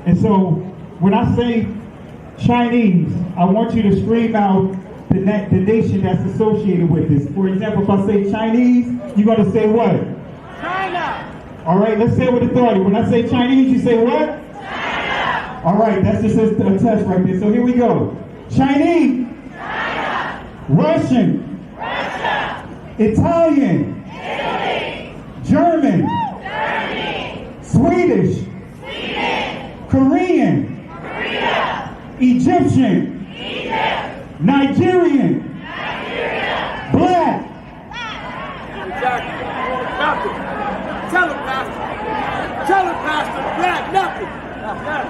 And so when I say Chinese, I want you to scream out the nation that's associated with this. For example, if I say Chinese, you're going to say what? China. All right, let's say it with authority. When I say Chinese, you say what? China. All right, that's just a test right there. So here we go. Chinese. China. Russian. Russia. Italian. Italy. German. Germany. Swedish. Sweden. Korean. Korea. Egyptian. Egypt. Nigerian. Nigeria. Black. Exactly. Nothing. Tell him, Pastor. Tell him, Pastor. Black, nothing. Yes.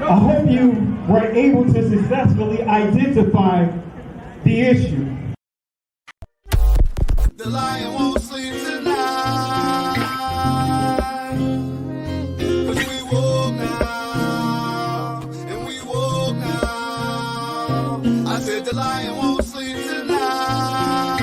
I hope you were able to successfully identify the issue. The lion won't sleep tonight, 'cause we woke now, and we woke now. I said the lion won't sleep tonight,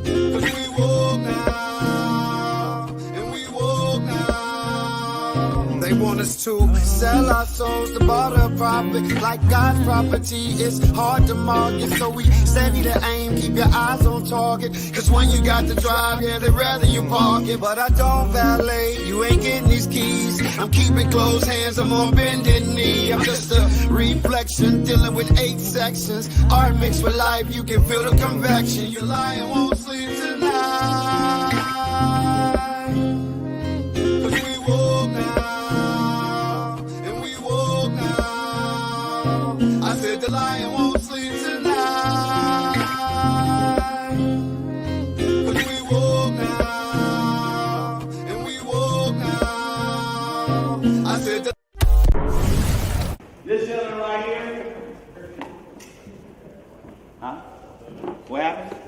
'cause we woke now, and we woke now. They want us to sell our souls to barter profit, like God's property. It's hard to market, so we steady to aim, keep your eyes on target. 'Cause when you got to drive, yeah, they'd rather you park it. But I don't valet, you ain't getting these keys. I'm keeping closed hands, I'm on bended knee. I'm just a reflection, dealing with 8 sections. Art mixed with life, you can feel the convection. Your lion won't sleep tonight, 'cause we woke now, and we woke now. I said the lion won't sleep tonight, 'cause we woke now, and we woke now. I said the This gentleman right here. Huh? What happened?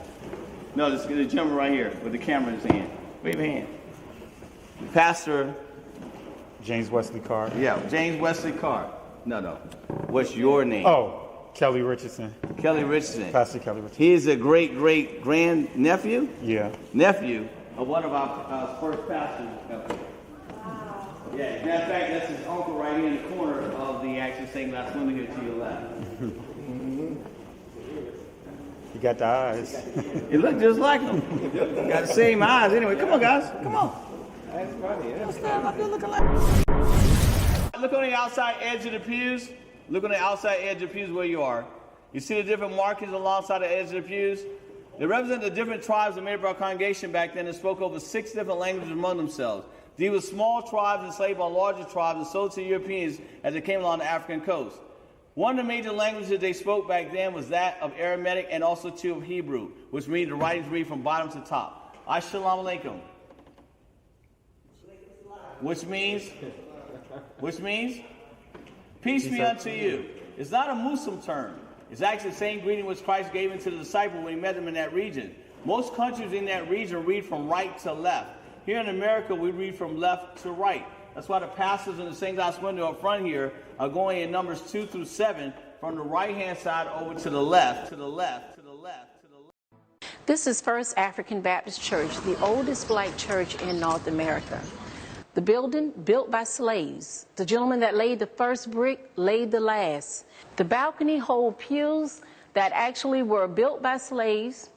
No, this gentleman right here with the camera in his hand. Wave your hand. Pastor. James Wesley Carr. Yeah, James Wesley Carr. No. What's your name? Oh, Kelly Richardson. Kelly Richardson. Pastor Kelly Richardson. He is a great-great-grand-nephew? Yeah. Nephew of one of our first pastors. Yeah, as a matter of fact, that's his uncle right here in the corner of the actual stained glass window here to your left. You got the eyes. You look just like him. Got the same eyes. Anyway, come on, guys. Come on. That's funny. Look on the outside edge of the pews. Look on the outside edge of the pews where you are. You see the different markings alongside the edge of the pews? They represent the different tribes that made up our congregation back then and spoke over 6 different languages among themselves. These were small tribes enslaved by larger tribes and sold to Europeans as they came along the African coast. One of the major languages they spoke back then was that of Aramaic and also too of Hebrew, which means the writings read from bottom to top. Assalamu alaikum. Which means peace be unto you. It's not a Muslim term. It's actually the same greeting which Christ gave into the disciples when he met them in that region. Most countries in that region read from right to left. Here in America, we read from left to right. That's why the pastors in the stained glass window up front here are going in numbers 2 through 7 from the right-hand side over to the left, to the left, to the left, to the left. This is First African Baptist Church, the oldest black church in North America. The building, built by slaves. The gentleman that laid the first brick laid the last. The balcony hold pews that actually were built by slaves.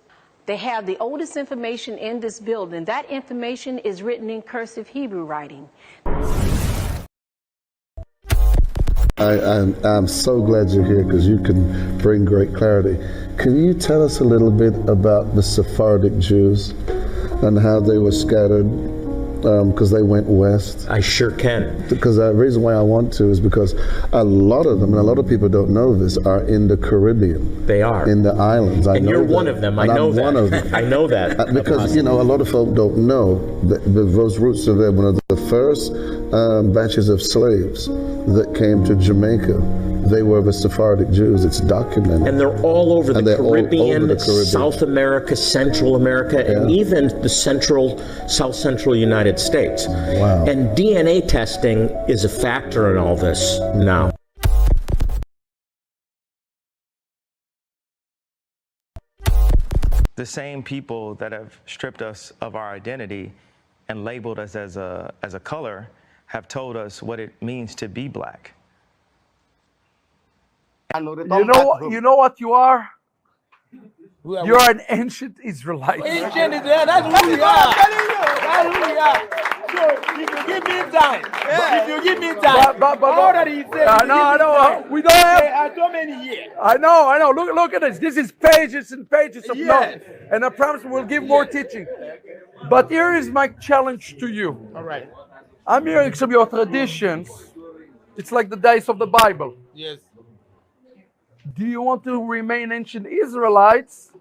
They have the oldest information in this building. That information is written in cursive Hebrew writing. I'm so glad you're here because you can bring great clarity. Can you tell us a little bit about the Sephardic Jews and how they were scattered because they went west? I sure can. Because the reason why I want to is because a lot of them, and a lot of people don't know this, are in the Caribbean. They are. In the islands. And you're one of them. I know that. I'm one of them. I know that. Because, you know, a lot of folk don't know that those roots are there. One of the first batches of slaves that came to Jamaica, they were the Sephardic Jews. It's documented. And they're all over the Caribbean, South America, Central America, and even the South Central United States. Wow. And DNA testing is a factor in all this now. The same people that have stripped us of our identity and labeled us as a color have told us what it means to be black. You know what you are? You're an ancient Israelite. Ancient Israel, that's who we are. That's who we are. So if you give me time, if you give me time, all that he said. I know. We don't have so many years. I know. Look at this. This is pages and pages of notes. And I promise we'll give more teaching. But here is my challenge to you. All right. I'm hearing some of your traditions. It's like the days of the Bible. Yes. Do you want to remain ancient Israelites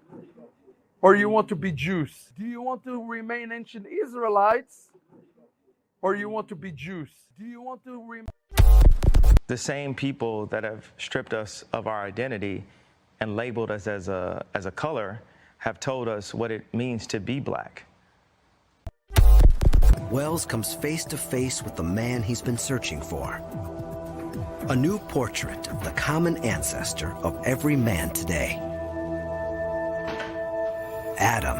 or you want to be Jews? Do you want to remain ancient Israelites or you want to be Jews? Do you want to remain... The same people that have stripped us of our identity and labeled us as a color have told us what it means to be black. Wells comes face to face with the man he's been searching for. A new portrait of the common ancestor of every man today. Adam.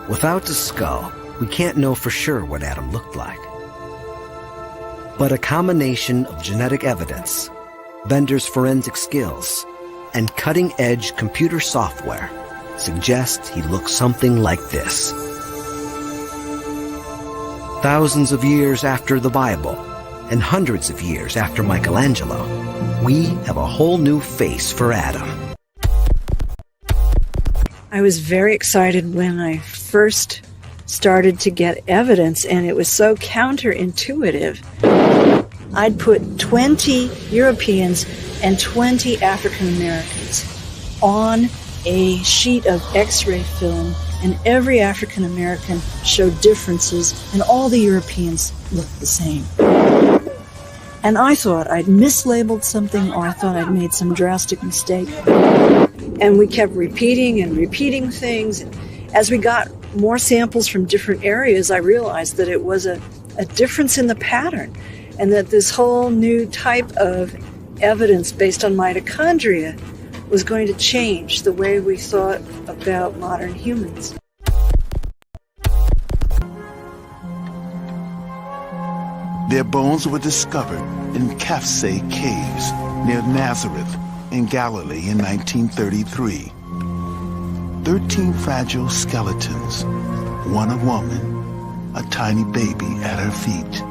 Without the skull, we can't know for sure what Adam looked like. But a combination of genetic evidence, vendors' forensic skills, and cutting-edge computer software suggests he looks something like this. Thousands of years after the Bible, and hundreds of years after Michelangelo, we have a whole new face for Adam. I was very excited when I first started to get evidence, and it was so counterintuitive. I'd put 20 Europeans and 20 African Americans on a sheet of X-ray film, and every African American showed differences, and all the Europeans looked the same. And I thought I'd mislabeled something, or I thought I'd made some drastic mistake. And we kept repeating and repeating things. As we got more samples from different areas, I realized that it was a difference in the pattern, and that this whole new type of evidence based on mitochondria was going to change the way we thought about modern humans. Their bones were discovered in Kafse caves near Nazareth in Galilee in 1933. 13 fragile skeletons, one a woman, a tiny baby at her feet.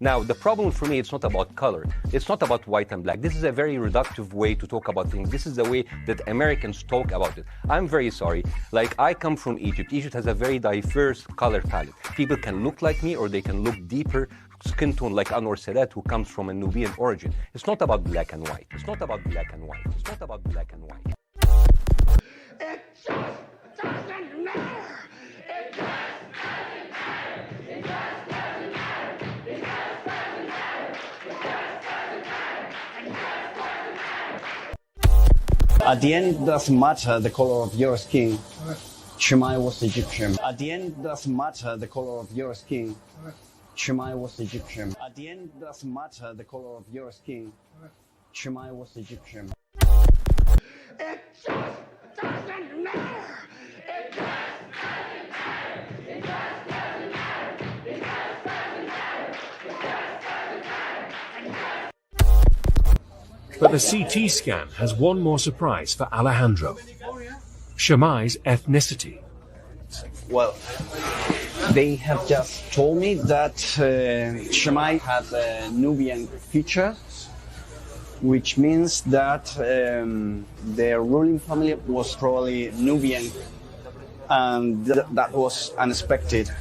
Now, the problem for me, it's not about color. It's not about white and black. This is a very reductive way to talk about things. This is the way that Americans talk about it. I'm very sorry. Like, I come from Egypt. Egypt has a very diverse color palette. People can look like me, or they can look deeper skin tone like Anwar Sadat, who comes from a Nubian origin. It's not about black and white. It's not about black and white. It's not about black and white. It just doesn't matter. It just doesn't matter. It just doesn't matter. It just doesn't matter. It just doesn't matter. It just doesn't matter. At the end, it doesn't matter the color of your skin. Shemai was Egyptian. At the end, it doesn't matter the color of your skin. Shemai was Egyptian. At the end, it doesn't matter the color of your skin. Shemai was Egyptian. It just doesn't matter. It just doesn't matter. It just doesn't matter. It just doesn't matter. It just doesn't matter. But the CT scan has one more surprise for Alejandro. Shemai's ethnicity. Well, they have just told me that Shemai has Nubian features, which means that their ruling family was probably Nubian, and that was unexpected.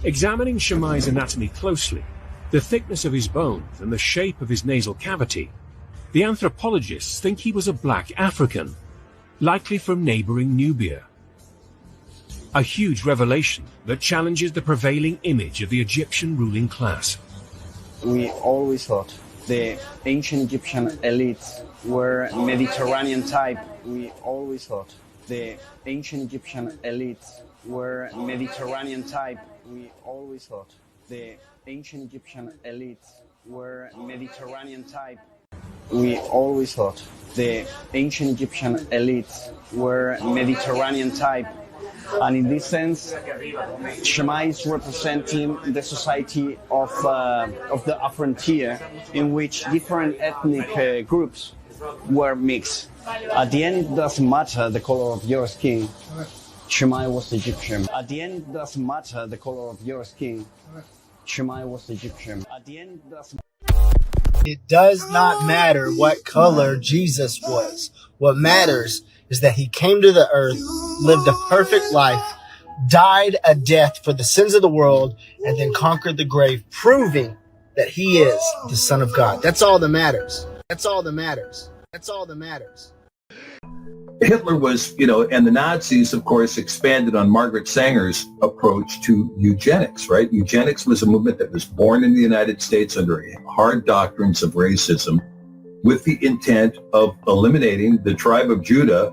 Examining Shemai's anatomy closely, the thickness of his bones and the shape of his nasal cavity, the anthropologists think he was a black African, likely from neighboring Nubia. A huge revelation that challenges the prevailing image of the Egyptian ruling class. We always thought The ancient Egyptian elites were Mediterranean type, we always thought. The ancient Egyptian elites were Mediterranean type, we always thought. The ancient Egyptian elites were Mediterranean type, we always thought. The ancient Egyptian elites were Mediterranean type. And in this sense, Shema is representing the society of the frontier in which different ethnic groups were mixed. At the end, it doesn't matter the color of your skin. Shema was Egyptian. At the end, it doesn't matter the color of your skin. Shema was Egyptian. At the end, it does not matter what color Jesus was. What matters is that he came to the earth, lived a perfect life, died a death for the sins of the world, and then conquered the grave, proving that he is the Son of God. That's all that matters. That's all that matters. That's all that matters. Hitler was, and the Nazis, of course, expanded on Margaret Sanger's approach to eugenics, right? Eugenics was a movement that was born in the United States under hard doctrines of racism with the intent of eliminating the tribe of Judah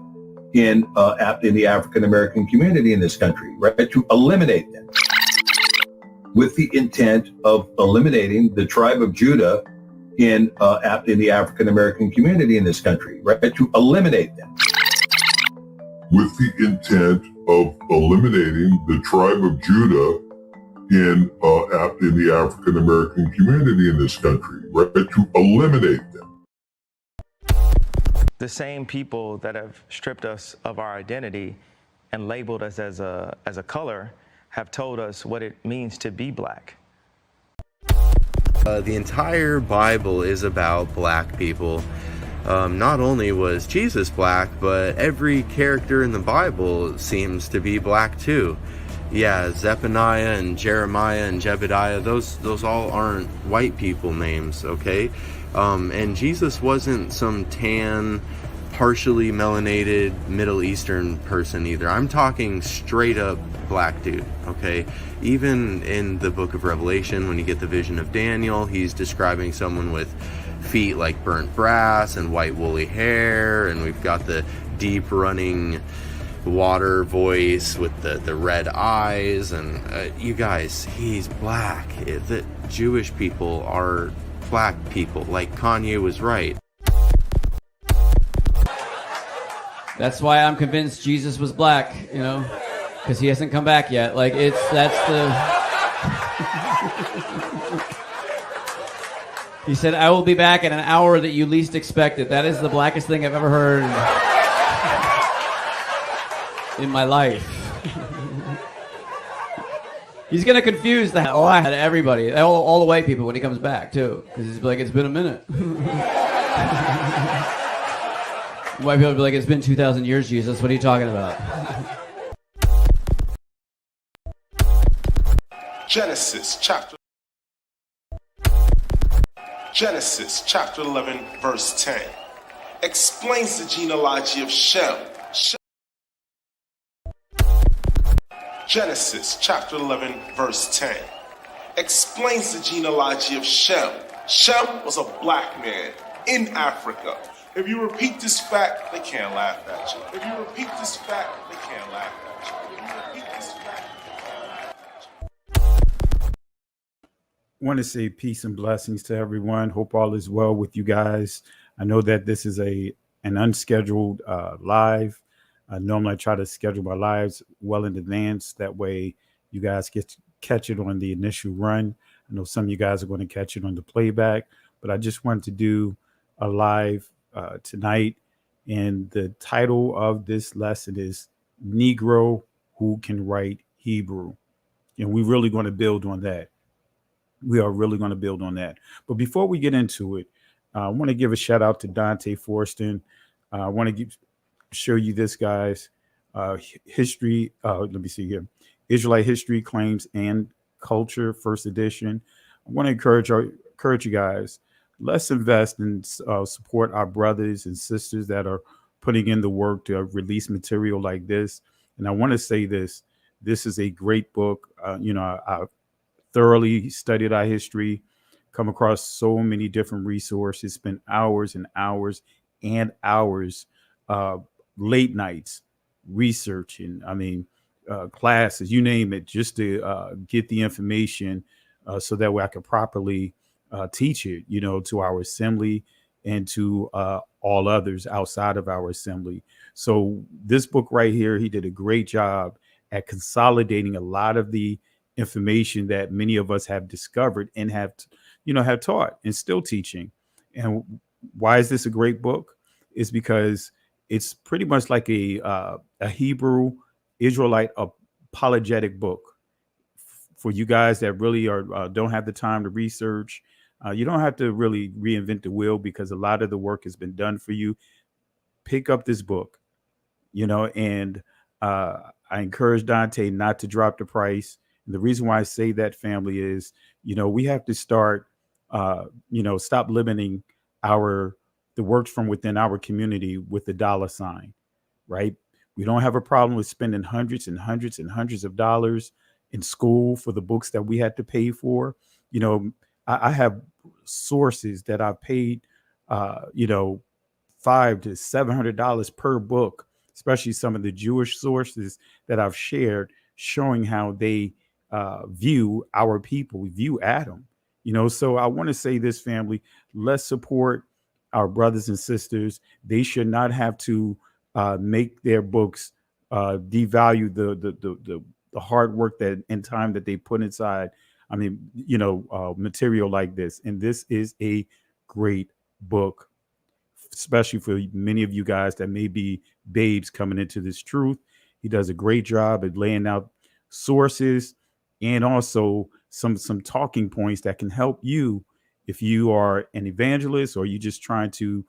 in the African-American community in this country, right? To eliminate them. With the intent of eliminating the tribe of Judah in the African-American community in this country, right? To eliminate them. With the intent of eliminating the tribe of Judah in the African-American community in this country, right? To eliminate them. The same people that have stripped us of our identity and labeled us as a color have told us what it means to be black. The entire Bible is about black people. Not only was Jesus black, but every character in the Bible seems to be black too. Yeah, Zephaniah and Jeremiah and Jebediah, those all aren't white people names, okay? And Jesus wasn't some tan, partially melanated Middle Eastern person either. I'm talking straight up black dude, okay? Even in the book of Revelation, when you get the vision of Daniel, he's describing someone with feet like burnt brass and white woolly hair, and we've got the deep running water voice with the red eyes, and you guys, he's black. The Jewish people are black people, like Kanye was right. That's why I'm convinced Jesus was black, because he hasn't come back yet. He said, I will be back at an hour that you least expected. That is the blackest thing I've ever heard in my life. He's going to confuse the hell out of everybody, all the white people when he comes back, too. Because he's like, it's been a minute. White people will be like, it's been 2,000 years, Jesus. What are you talking about? Genesis chapter 11, verse 10 explains the genealogy of Shem. Genesis chapter 11, verse 10 explains the genealogy of Shem. Shem was a black man in Africa. If you repeat this fact, they can't laugh at you. If you repeat this fact, they can't laugh at you. If you repeat this fact, they can't laugh at you. I want to say peace and blessings to everyone. Hope all is well with you guys. I know that this is an unscheduled live. Normally I try to schedule my lives well in advance. That way you guys get to catch it on the initial run. I know some of you guys are going to catch it on the playback, but I just wanted to do a live tonight. And the title of this lesson is Negro Who Can Write Hebrew. And we're really going to build on that. We are really going to build on that. But before we get into it, I want to give a shout out to Dante Forston. I want to show you this, guys. History. Let me see here. Israelite History, Claims, and Culture, first edition. I want to encourage you guys. Let's invest and support our brothers and sisters that are putting in the work to release material like this. And I want to say this. This is a great book. I thoroughly studied our history. come across so many different resources, spend hours and hours and hours, late nights researching. I mean, classes, you name it, just to get the information so that way I could properly teach it, to our assembly and to all others outside of our assembly. So this book right here, he did a great job at consolidating a lot of the information that many of us have discovered and have taught and still teaching. And why is this a great book? Is because it's pretty much like a Hebrew Israelite apologetic book for you guys that really don't have the time to research. You don't have to really reinvent the wheel because a lot of the work has been done for you. Pick up this book, and I encourage Dante not to drop the price. And the reason why I say that, family, is, we have to start, stop limiting the works from within our community with the dollar sign, right? We don't have a problem with spending hundreds and hundreds and hundreds of dollars in school for the books that we had to pay for. I have sources that I paid, $500 to $700 per book, especially some of the Jewish sources that I've shared, showing how they view our people, view Adam. So I want to say this, family, let's support our brothers and sisters. They should not have to make their books devalue the hard work and time that they put inside. I mean, material like this. And this is a great book, especially for many of you guys that may be babes coming into this truth. He does a great job at laying out sources and also some talking points that can help you if you are an evangelist or you're just trying to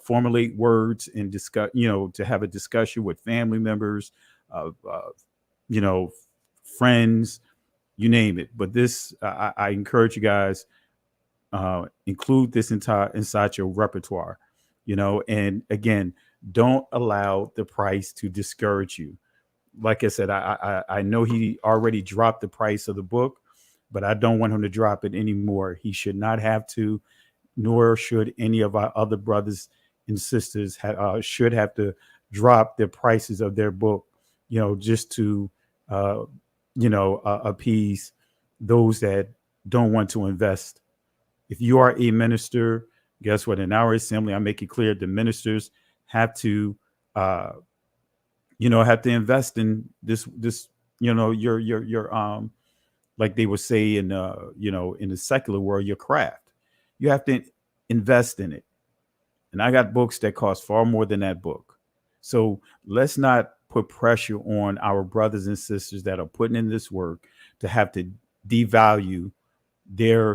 formulate words and discuss, to have a discussion with family members, friends, you name it. But this, I encourage you guys, include this inside your repertoire, and again, don't allow the price to discourage you. Like I said, I know he already dropped the price of the book, but I don't want him to drop it anymore. He should not have to, nor should any of our other brothers and sisters should have to drop the prices of their book, just to, appease those that don't want to invest. If you are a minister, guess what? In our assembly, I make it clear the ministers have to, have to invest in this, your like they would say in, in the secular world, your craft. You have to invest in it. And I got books that cost far more than that book. So let's not put pressure on our brothers and sisters that are putting in this work to have to devalue their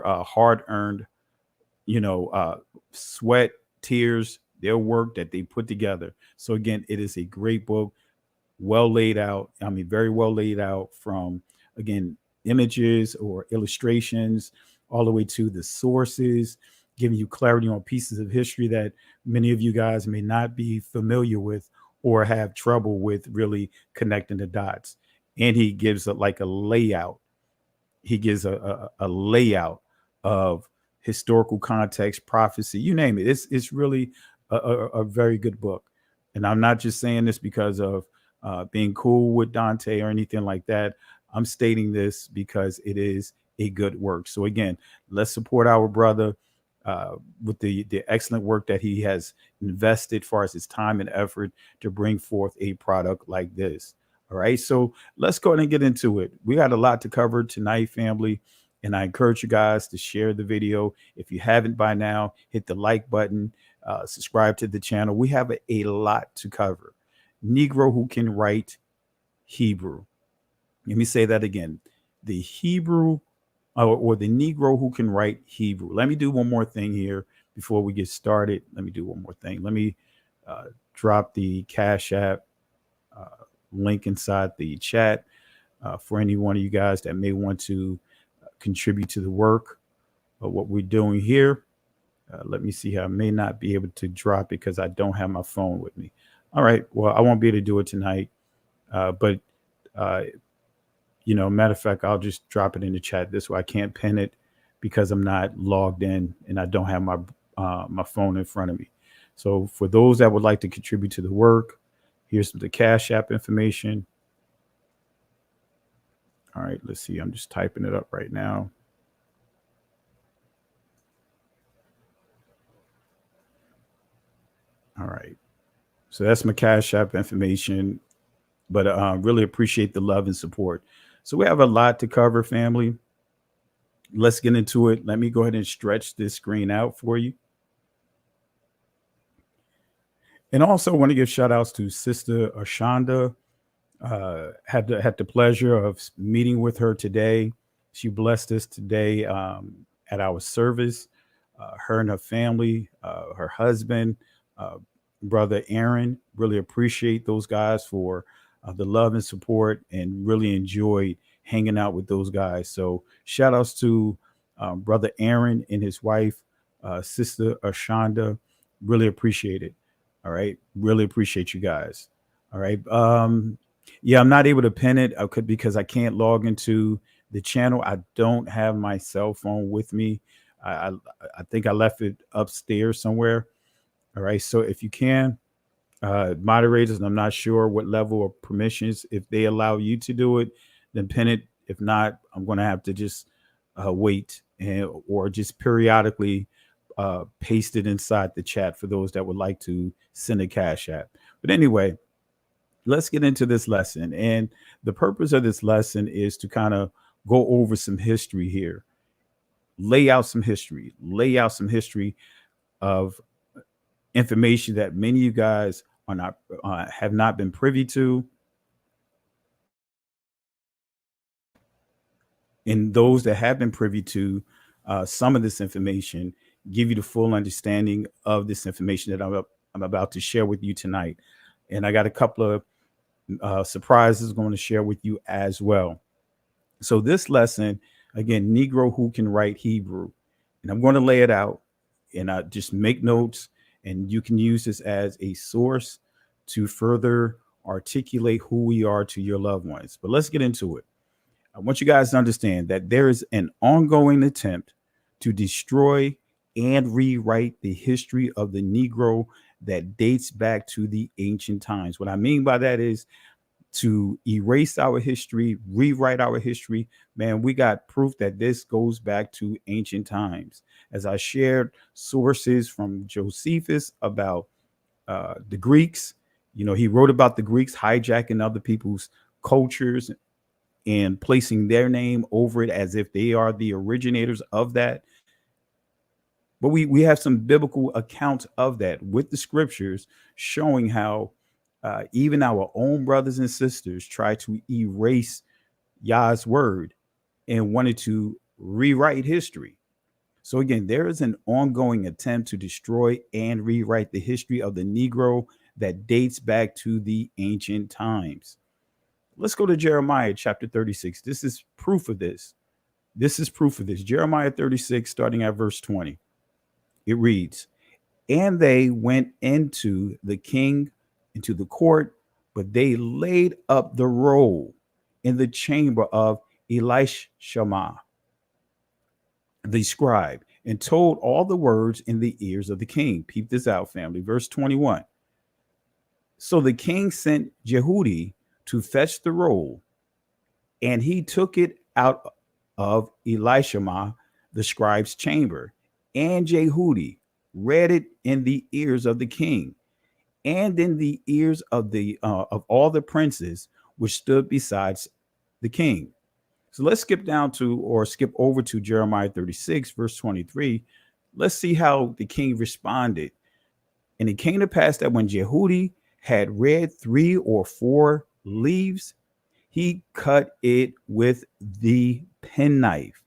hard-earned, sweat, tears, their work that they put together. So again, it is a great book, well laid out. I mean, very well laid out, from, again, images or illustrations all the way to the sources, giving you clarity on pieces of history that many of you guys may not be familiar with or have trouble with really connecting the dots. And he gives a layout. He gives a layout of historical context, prophecy, you name it. It's really a very good book. And I'm not just saying this because of being cool with Dante or anything like that. I'm stating this because it is a good work. So again, let's support our brother with the excellent work that he has invested, far as his time and effort to bring forth a product like this. All right, so let's go ahead and get into it. We got a lot to cover tonight, family, and I encourage you guys to share the video. If you haven't by now, hit the like button, subscribe to the channel. We have a lot to cover. Negro who can write Hebrew. Let me say that again. The Hebrew or the Negro who can write Hebrew. Let me do one more thing here before we get started. Let me do one more thing. Let me drop the Cash App link inside the chat for any one of you guys that may want to contribute to the work of what we're doing here. Let me see. I may not be able to drop it because I don't have my phone with me. All right. Well, I won't be able to do it tonight. But matter of fact, I'll just drop it in the chat. This way I can't pin it. because I'm not logged in and I don't have my phone in front of me. So for those that would like to contribute to the work, here's the Cash App information. All right, let's see. I'm just typing it up right now. All right. So that's my Cash App information. But really appreciate the love and support. So we have a lot to cover, family. Let's get into it. Let me go ahead and stretch this screen out for you. And also want to give shout outs to Sister Ashanda. Had the pleasure of meeting with her today. She blessed us today at our service. Her and her family, her husband, brother Aaron, really appreciate those guys for the love and support, and really enjoyed hanging out with those guys. So shout outs to brother Aaron and his wife, Sister Ashanda. Really appreciate it. All right. Really appreciate you guys. All right. Yeah, I'm not able to pin it because I can't log into the channel. I don't have my cell phone with me. I think I left it upstairs somewhere. All right. So if you can, moderators, and I'm not sure what level of permissions, if they allow you to do it, then pin it. If not, I'm going to have to just wait or just periodically paste it inside the chat for those that would like to send a Cash App. But anyway, let's get into this lesson. And the purpose of this lesson is to kind of go over some history here, lay out some history of information that many of you guys are not have not been privy to. And those that have been privy to some of this information, give you the full understanding of this information that I'm about to share with you tonight. And I got a couple of surprises going to share with you as well. So this lesson, again, Negro who can write Hebrew. And I'm going to lay it out, and I just make notes, and you can use this as a source to further articulate who we are to your loved ones. But let's get into it. I want you guys to understand that there is an ongoing attempt to destroy and rewrite the history of the Negro that dates back to the ancient times. What I mean by that is to erase our history, rewrite our history. Man, we got proof that this goes back to ancient times. As I shared sources from Josephus about the Greeks, you know, he wrote about the Greeks hijacking other people's cultures and placing their name over it as if they are the originators of that. But we have some biblical accounts of that with the scriptures showing how even our own brothers and sisters try to erase Yah's word and wanted to rewrite history. So again, there is an ongoing attempt to destroy and rewrite the history of the Negro that dates back to the ancient times. Let's go to Jeremiah chapter 36. This is proof of this. Jeremiah 36, starting at verse 20. It reads, "And they went into the king, into the court, but they laid up the roll in the chamber of Elishama, the scribe, and told all the words in the ears of the king." Peep this out, family. Verse 21. "So the king sent Jehudi to fetch the roll, and he took it out of Elishama, the scribe's chamber, and Jehudi read it in the ears of the king, and in the ears of of all the princes which stood besides the king." So let's skip over to Jeremiah 36, verse 23. Let's see how the king responded. "And it came to pass that when Jehudi had read 3 or 4 leaves, he cut it with the penknife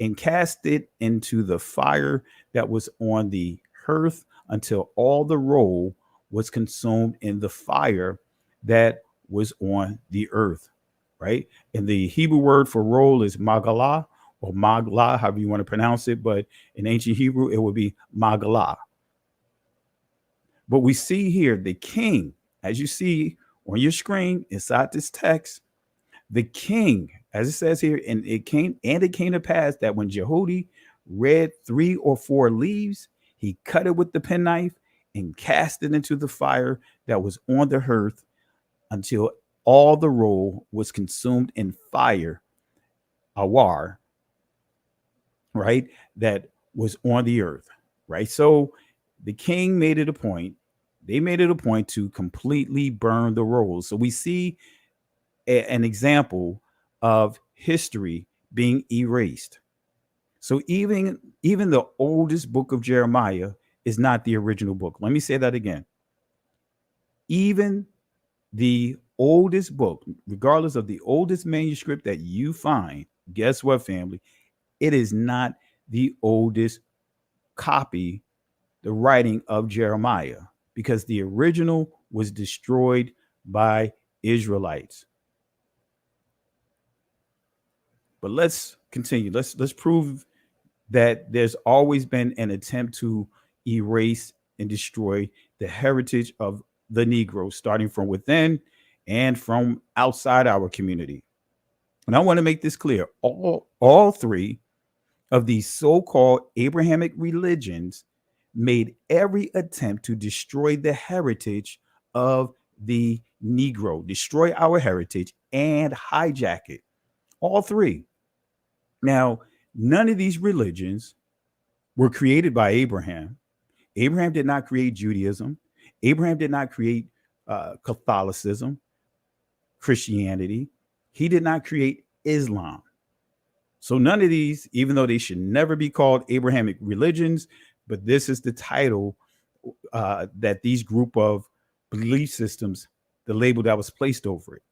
and cast it into the fire that was on the hearth until all the roll was consumed in the fire that was on the earth." Right? And the Hebrew word for roll is magalah, or maglah, however you want to pronounce it. But in ancient Hebrew, it would be magalah. But we see here the king, as you see on your screen inside this text, the king, as it says here, and it came to pass that when Jehudi read 3 or 4 leaves, he cut it with the penknife and cast it into the fire that was on the hearth until all the roll was consumed in fire, awar, right, that was on the earth, right? So the king made it a point, they made it a point to completely burn the rolls. So we see an example of history being erased. So even the oldest book of Jeremiah is not the original book. Let me say that again. Even the oldest book, regardless of the oldest manuscript that you find, guess what, family? It is not the oldest copy, the writing of Jeremiah, because the original was destroyed by Israelites. But let's continue. Let's prove that there's always been an attempt to erase and destroy the heritage of the Negro, starting from within and from outside our community. And I want to make this clear. All 3 of these so-called Abrahamic religions made every attempt to destroy the heritage of the Negro, destroy our heritage and hijack it. All 3. Now, none of these religions were created by Abraham. Abraham did not create Judaism. Abraham did not create Catholicism, Christianity. He did not create Islam. So none of these, even though they should never be called Abrahamic religions, but this is the title that these group of belief systems, the label that was placed over it.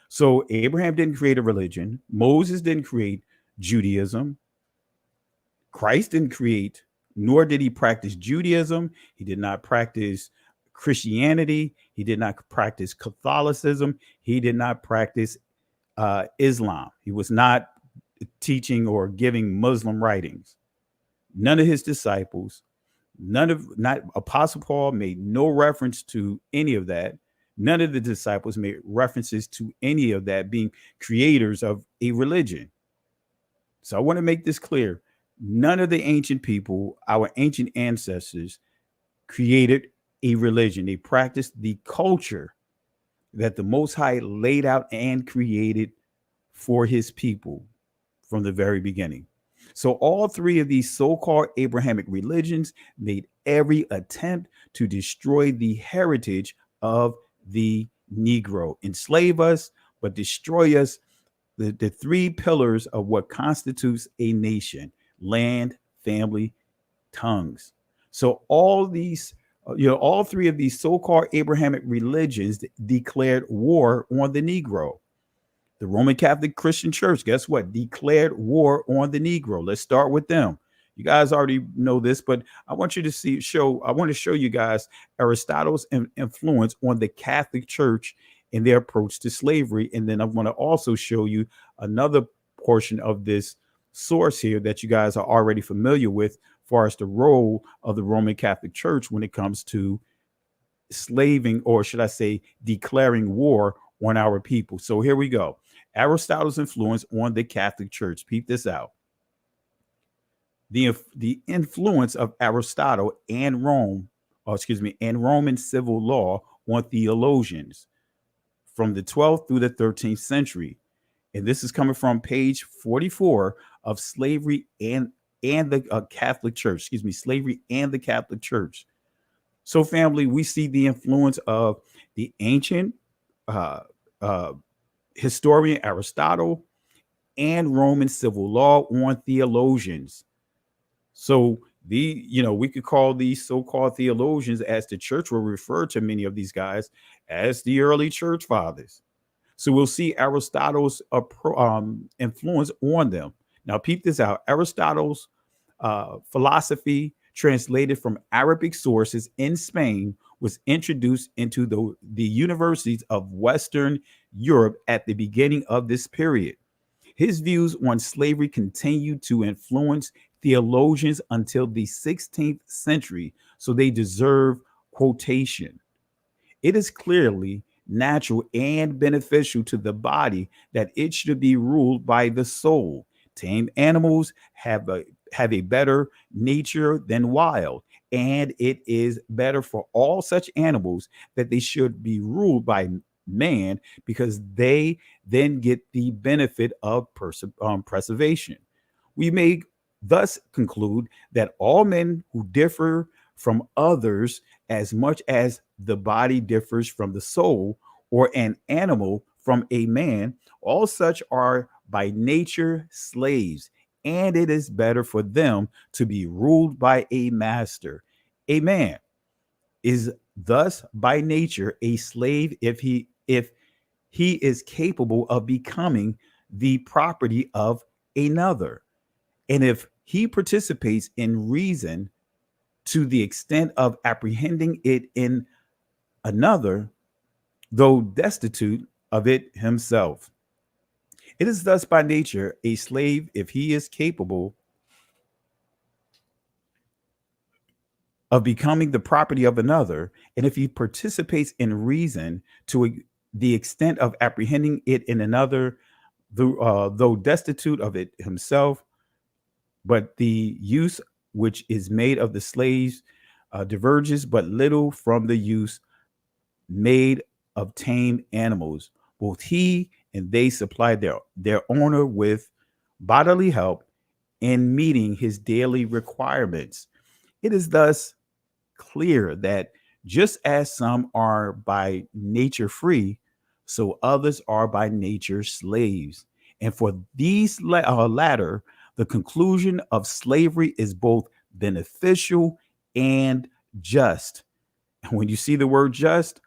So Abraham didn't create a religion. Moses didn't create Judaism. Christ didn't create, nor did he practice Judaism. He did not practice Christianity. He did not practice Catholicism. He did not practice Islam. He was not teaching or giving Muslim writings. None of his disciples, not Apostle Paul made no reference to any of that. None of the disciples made references to any of that being creators of a religion. So I want to make this clear. None of the ancient people, our ancient ancestors, created a religion. They practiced the culture that the Most High laid out and created for his people from the very beginning. So all 3 of these so-called Abrahamic religions made every attempt to destroy the heritage of the Negro, enslave us, but destroy us, the 3 pillars of what constitutes a nation: land, family, tongues. So all these, all 3 of these so-called Abrahamic religions declared war on the Negro. The Roman Catholic Christian Church, guess what? Declared war on the Negro. Let's start with them. You guys already know this, but I want you to I want to show you guys Aristotle's influence on the Catholic Church in their approach to slavery. And then I want to also show you another portion of this source here that you guys are already familiar with, as far as the role of the Roman Catholic Church when it comes to slaving, or should I say, declaring war on our people. So here we go. Aristotle's influence on the Catholic Church. Peep this out. The influence of Aristotle and Roman civil law on theologians from the 12th through the 13th century. And this is coming from page 44 of Slavery and the Catholic Church. Slavery and the Catholic Church. So, family, we see the influence of the ancient historian Aristotle and Roman civil law on theologians. So we could call these so-called theologians, as the church will refer to many of these guys, as the early church fathers. So we'll see Aristotle's influence on them. Now, peep this out. Aristotle's philosophy, translated from Arabic sources in Spain, was introduced into the universities of Western Europe at the beginning of this period. His views on slavery continued to influence theologians until the 16th century, so they deserve quotation. It is clearly natural and beneficial to the body that it should be ruled by the soul. Tame animals have have a better nature than wild, and it is better for all such animals that they should be ruled by man, because they then get the benefit of preservation. We may thus conclude that all men who differ from others as much as the body differs from the soul, or an animal from a man, all such are by nature slaves, and it is better for them to be ruled by a master. A man is thus by nature a slave if he is capable of becoming the property of another, and if he participates in reason to the extent of apprehending it in another, though destitute of it himself. It is thus by nature a slave if he is capable of becoming the property of another, and if he participates in reason to the extent of apprehending it in another, though destitute of it himself. But the use which is made of the slaves diverges but little from the use made of tame animals. Both he and they supply their owner with bodily help in meeting his daily requirements. It is thus clear that just as some are by nature free, so others are by nature slaves. And for these latter, the conclusion of slavery is both beneficial and just. And when you see the word just,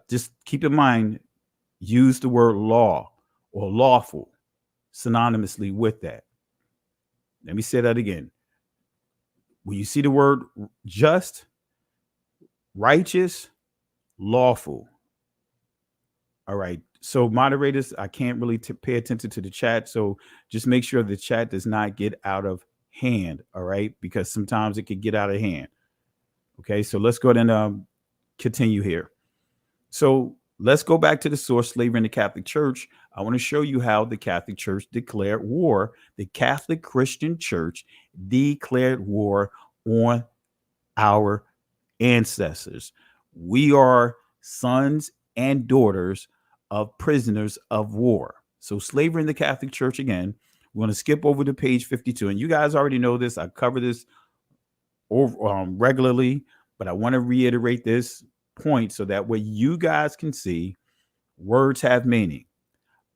just keep in mind, use the word law or lawful synonymously with that. Let me say that again. When you see the word just, righteous, lawful. All right. So moderators, I can't really pay attention to the chat. So just make sure the chat does not get out of hand. All right. Because sometimes it could get out of hand. Okay. So let's go ahead and continue here. So let's go back to the source, slavery in the Catholic Church. I want to show you how the Catholic Church declared war. The Catholic Christian Church declared war on our ancestors. We are sons and daughters of prisoners of war. So slavery in the Catholic Church, again, we're going to skip over to page 52. And you guys already know this. I cover this regularly, but I want to reiterate this point so that way you guys can see words have meaning.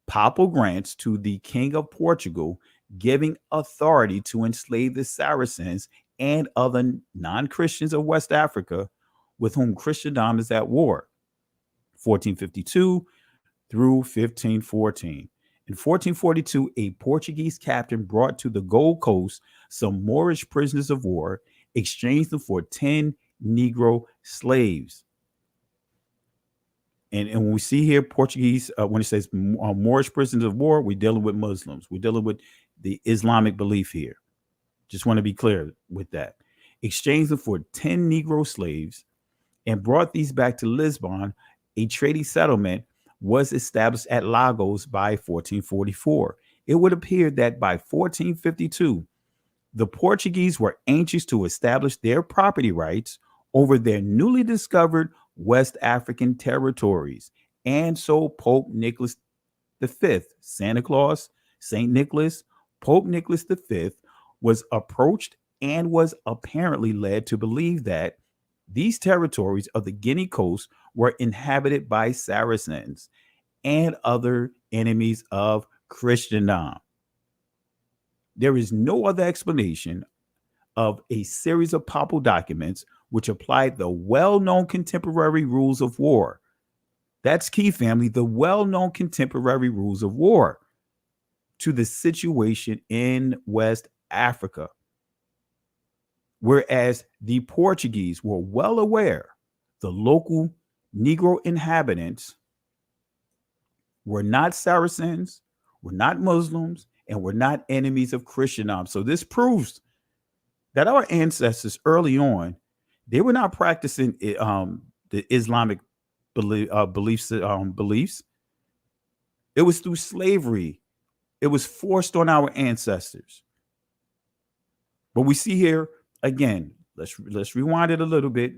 Papal grants to the King of Portugal, giving authority to enslave the Saracens and other non-Christians of West Africa with whom Christendom is at war. 1452 through 1514. In 1442, a Portuguese captain brought to the Gold Coast some Moorish prisoners of war, exchanged them for 10 Negro slaves. And when we see here Portuguese, when it says Moorish prisoners of war, we're dealing with Muslims. We're dealing with the Islamic belief here. Just want to be clear with that. Exchanged them for 10 Negro slaves and brought these back to Lisbon. A trading settlement was established at Lagos by 1444. It would appear that by 1452, the Portuguese were anxious to establish their property rights over their newly discovered West African territories. And so Pope Nicholas V, Santa Claus, St. Nicholas, Pope Nicholas V was approached and was apparently led to believe that these territories of the Guinea coast were inhabited by Saracens and other enemies of Christendom. There is no other explanation of a series of papal documents which applied the well-known contemporary rules of war. That's key, family, the well-known contemporary rules of war to the situation in West Africa. Whereas the Portuguese were well aware the local Negro inhabitants were not Saracens, were not Muslims, and were not enemies of Christendom. So this proves that our ancestors early on, they were not practicing the Islamic beliefs. It was through slavery. It was forced on our ancestors. But we see here again, let's rewind it a little bit.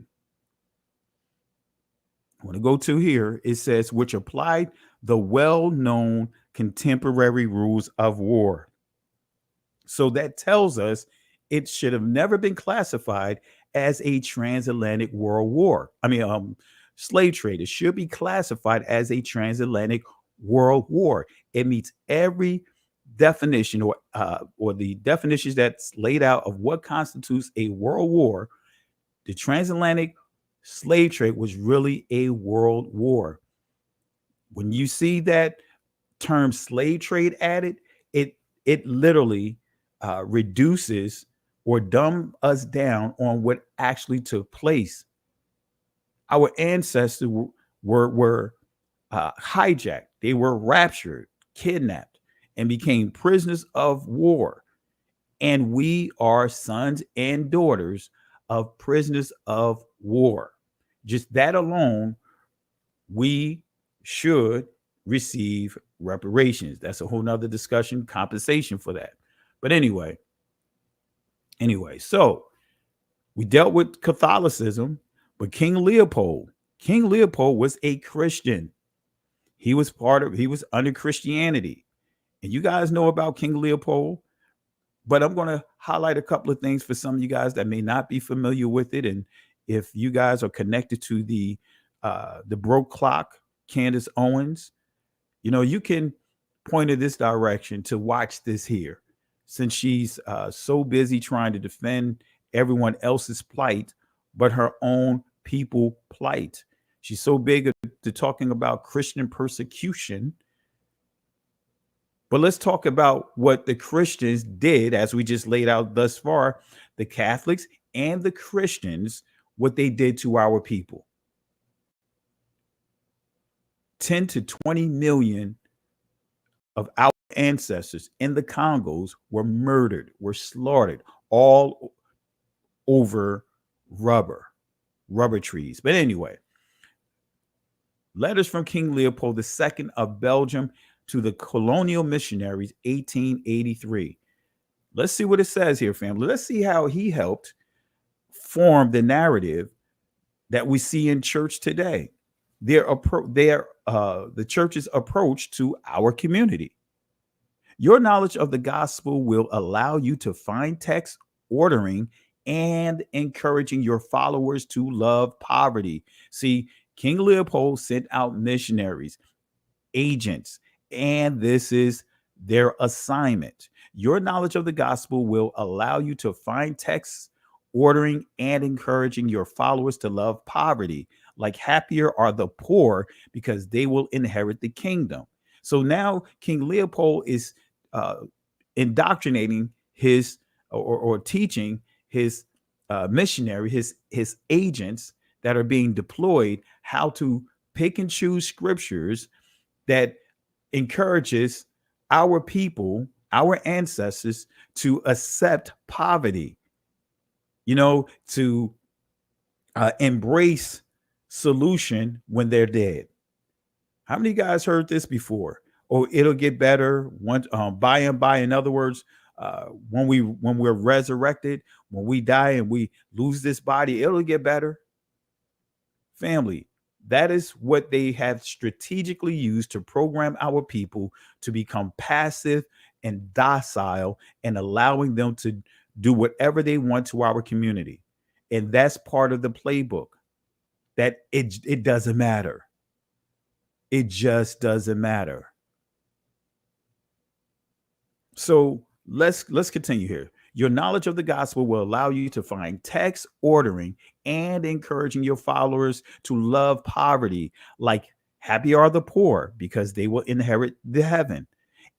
I want to go to here. It says, which applied the well-known contemporary rules of war. So that tells us it should have never been classified as a transatlantic world war. Slave trade. It should be classified as a transatlantic world war. It meets every definition or the definitions that's laid out of what constitutes a world war. The transatlantic slave trade was really a world war. When you see that term slave trade added, it literally reduces or dumb us down on what actually took place. Our ancestors were hijacked. They were raptured, kidnapped, and became prisoners of war. And we are sons and daughters of prisoners of war. Just that alone, we should receive reparations. That's a whole nother discussion, compensation for that. But anyway, so we dealt with Catholicism, but King Leopold was a Christian. He was under Christianity. And you guys know about King Leopold, but I'm going to highlight a couple of things for some of you guys that may not be familiar with it. And if you guys are connected to the Broke Clock, Candace Owens, you can point in this direction to watch this here, since she's so busy trying to defend everyone else's plight, but her own people plight. She's so big to talking about Christian persecution. But let's talk about what the Christians did, as we just laid out thus far, the Catholics and the Christians, what they did to our people. 10 to 20 million of our ancestors in the Congos were murdered, were slaughtered, all over rubber trees. But anyway, letters from King Leopold II of Belgium to the colonial missionaries, 1883. Let's see what it says here, family. Let's see how he helped form the narrative that we see in church today. The church's approach to our community. Your knowledge of the gospel will allow you to find text ordering and encouraging your followers to love poverty. See, King Leopold sent out missionaries, agents, and this is their assignment. Your knowledge of the gospel will allow you to find texts ordering and encouraging your followers to love poverty. Like happier are the poor because they will inherit the kingdom. So now King Leopold is indoctrinating his or teaching his missionary, his agents that are being deployed, how to pick and choose scriptures that encourages our people, our ancestors, to accept poverty, to embrace solution when they're dead. How many guys heard this before? Oh, it'll get better once by and by. In other words, when we're resurrected, when we die and we lose this body, it'll get better. Family, that is what they have strategically used to program our people to become passive and docile and allowing them to do whatever they want to our community. And that's part of the playbook, that it doesn't matter. It just doesn't matter. So let's continue here. Your knowledge of the gospel will allow you to find text ordering and encouraging your followers to love poverty, like happy are the poor because they will inherit the heaven.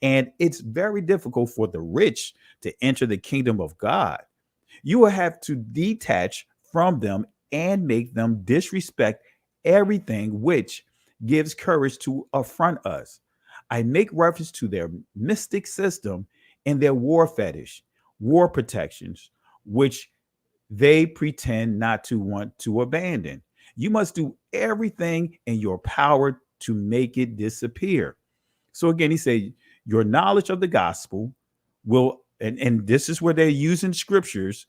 And it's very difficult for the rich to enter the kingdom of God. You will have to detach from them and make them disrespect everything which gives courage to affront us. I make reference to their mystic system and their war fetish, war protections, which they pretend not to want to abandon. You must do everything in your power to make it disappear. So again, he said, your knowledge of the gospel will And this is where they're using scriptures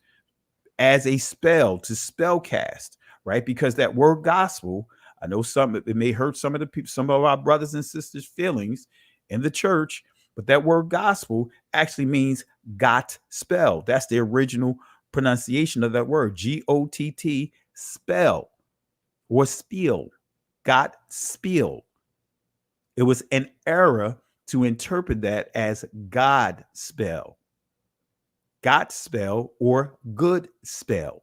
as a spell to spell cast, right? Because that word gospel, I know it may hurt some of the people, some of our brothers and sisters' feelings in the church, but that word gospel actually means got spell. That's the original pronunciation of that word, Gott spell or spiel, got spiel. It was an error to interpret that as God spell, got spell, or good spell.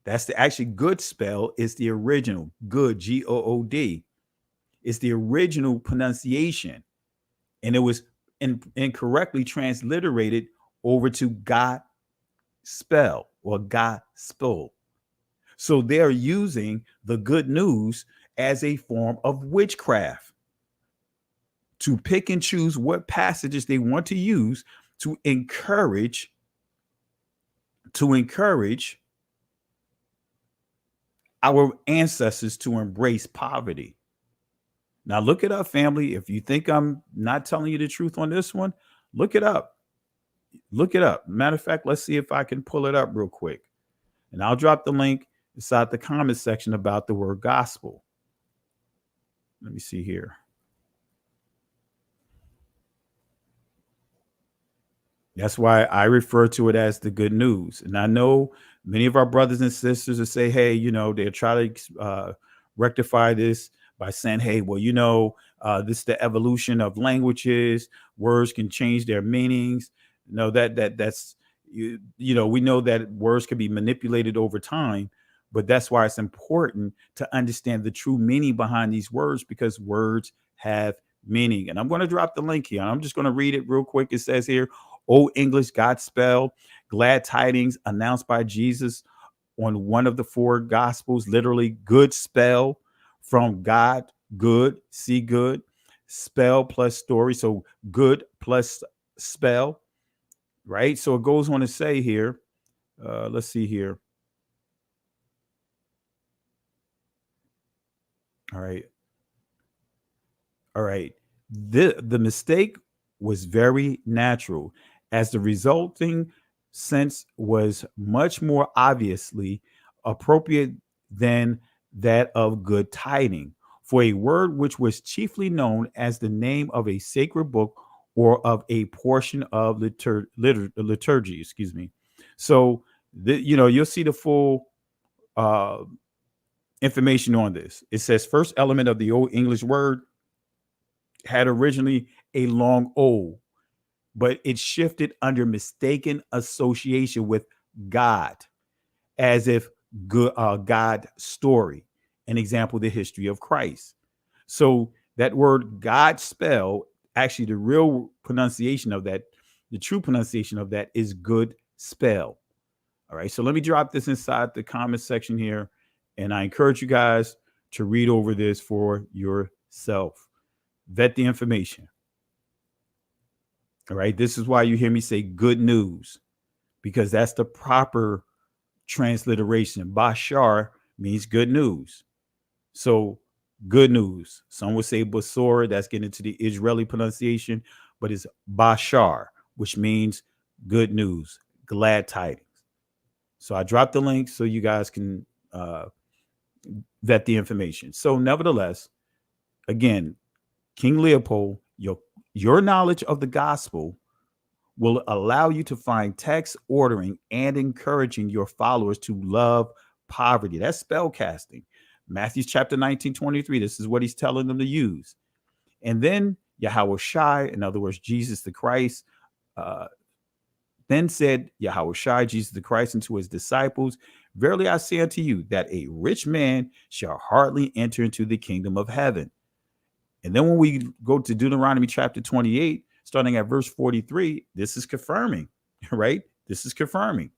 That's the actually good spell is the original good, Good. It's the original pronunciation, and it was incorrectly transliterated over to God spell or gospel. So they're using the good news as a form of witchcraft to pick and choose what passages they want to use to encourage our ancestors to embrace poverty. Now look it up, family. If you think I'm not telling you the truth on this one, look it up. Look it up. Matter of fact, let's see if I can pull it up real quick. And I'll drop the link inside the comment section about the word gospel. Let me see here. That's why I refer to it as the good news. And I know many of our brothers and sisters will say, hey, they'll try to rectify this by saying, hey, well, this is the evolution of languages. Words can change their meanings. That's we know that words can be manipulated over time, but that's why it's important to understand the true meaning behind these words, because words have meaning. And I'm going to drop the link here. I'm just going to read it real quick. It says here, Old English Godspell, glad tidings announced by Jesus on one of the four gospels, literally good spell, from God, good, see good, spell plus story. So good plus spell, right? So it goes on to say here, let's see here. All right. The mistake was very natural, as the resulting sense was much more obviously appropriate than that of good tiding, for a word which was chiefly known as the name of a sacred book or of a portion of liturgy. Excuse me. So you'll see the full information on this. It says first element of the Old English word had originally a long O, but it shifted under mistaken association with God, as if good God story. An example, the history of Christ. So that word God spell, actually the real pronunciation of that, the true pronunciation of that is good spell. All right. So let me drop this inside the comment section here. And I encourage you guys to read over this for yourself. Vet the information. All right. This is why you hear me say good news, because that's the proper transliteration. Bashar means good news. So good news. Some would say Basora, that's getting into the Israeli pronunciation, but it's Bashar, which means good news, glad tidings. So I dropped the link so you guys can vet the information. So nevertheless, again, King Leopold, your knowledge of the gospel will allow you to find text ordering and encouraging your followers to love poverty. That's spell casting. Matthew chapter 19:23. This is what he's telling them to use. And then Yahweh Shai, in other words, Jesus the Christ, then said Yahweh Shai, Jesus the Christ, unto his disciples, verily I say unto you that a rich man shall hardly enter into the kingdom of heaven. And then when we go to Deuteronomy chapter 28, starting at verse 43, this is confirming, right? This is confirming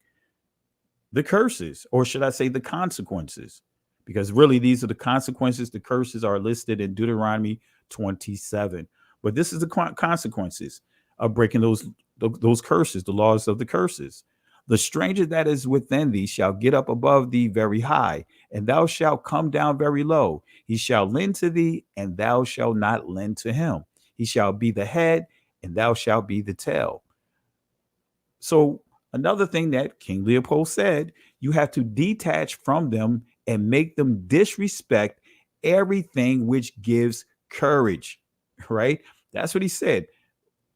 the curses, or should I say the consequences, because really these are the consequences. The curses are listed in Deuteronomy 27, but this is the consequences of breaking those curses, the laws of the curses. The stranger that is within thee shall get up above thee very high, and thou shalt come down very low. He shall lend to thee, and thou shalt not lend to him. He shall be the head, and thou shalt be the tail. So another thing that King Leopold said, you have to detach from them and make them disrespect everything which gives courage, right? That's what he said.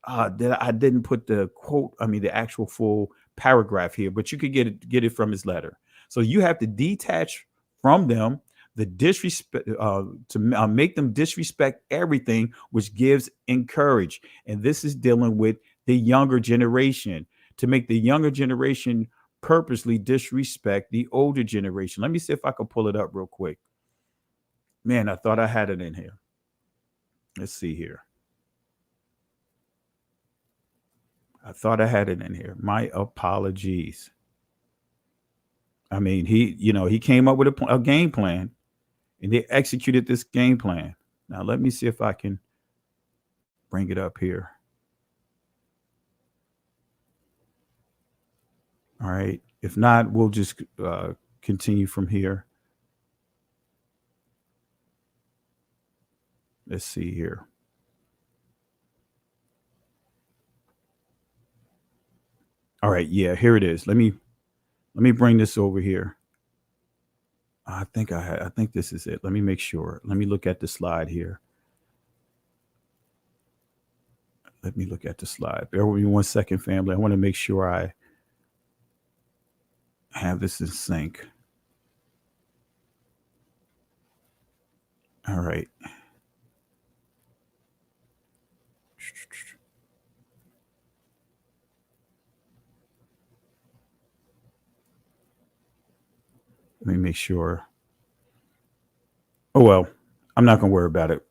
That I didn't put the quote, the actual full paragraph here, but you could get it from his letter. So you have to detach from them the disrespect, to make them disrespect everything which gives encourage. And this is dealing with the younger generation, to make the younger generation purposely disrespect the older generation. Let me see if I can pull it up real quick. Man, I thought I had it in here. Let's see here. I thought I had it in here. My apologies. He came up with a game plan, and they executed this game plan. Now, let me see if I can bring it up here. All right. If not, we'll just continue from here. Let's see here. All right. Yeah, here it is. Let me bring this over here. I think this is it. Let me make sure. Let me look at the slide here. Let me look at the slide. Bear with me 1 second, family. I want to make sure I have this in sync. All right. Let me make sure. Oh, well, I'm not going to worry about it,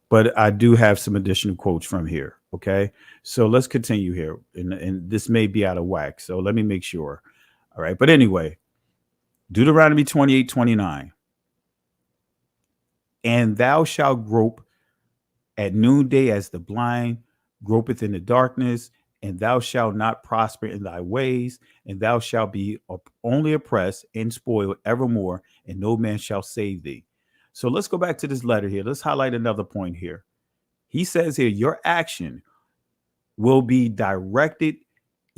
but I do have some additional quotes from here. Okay. So let's continue here. And this may be out of whack. So let me make sure. All right. But anyway, Deuteronomy 28:29. And thou shalt grope at noonday as the blind gropeth in the darkness, and thou shalt not prosper in thy ways, and thou shalt be only oppressed and spoiled evermore, and no man shall save thee. So let's go back to this letter here. Let's highlight another point here. He says here, your action will be directed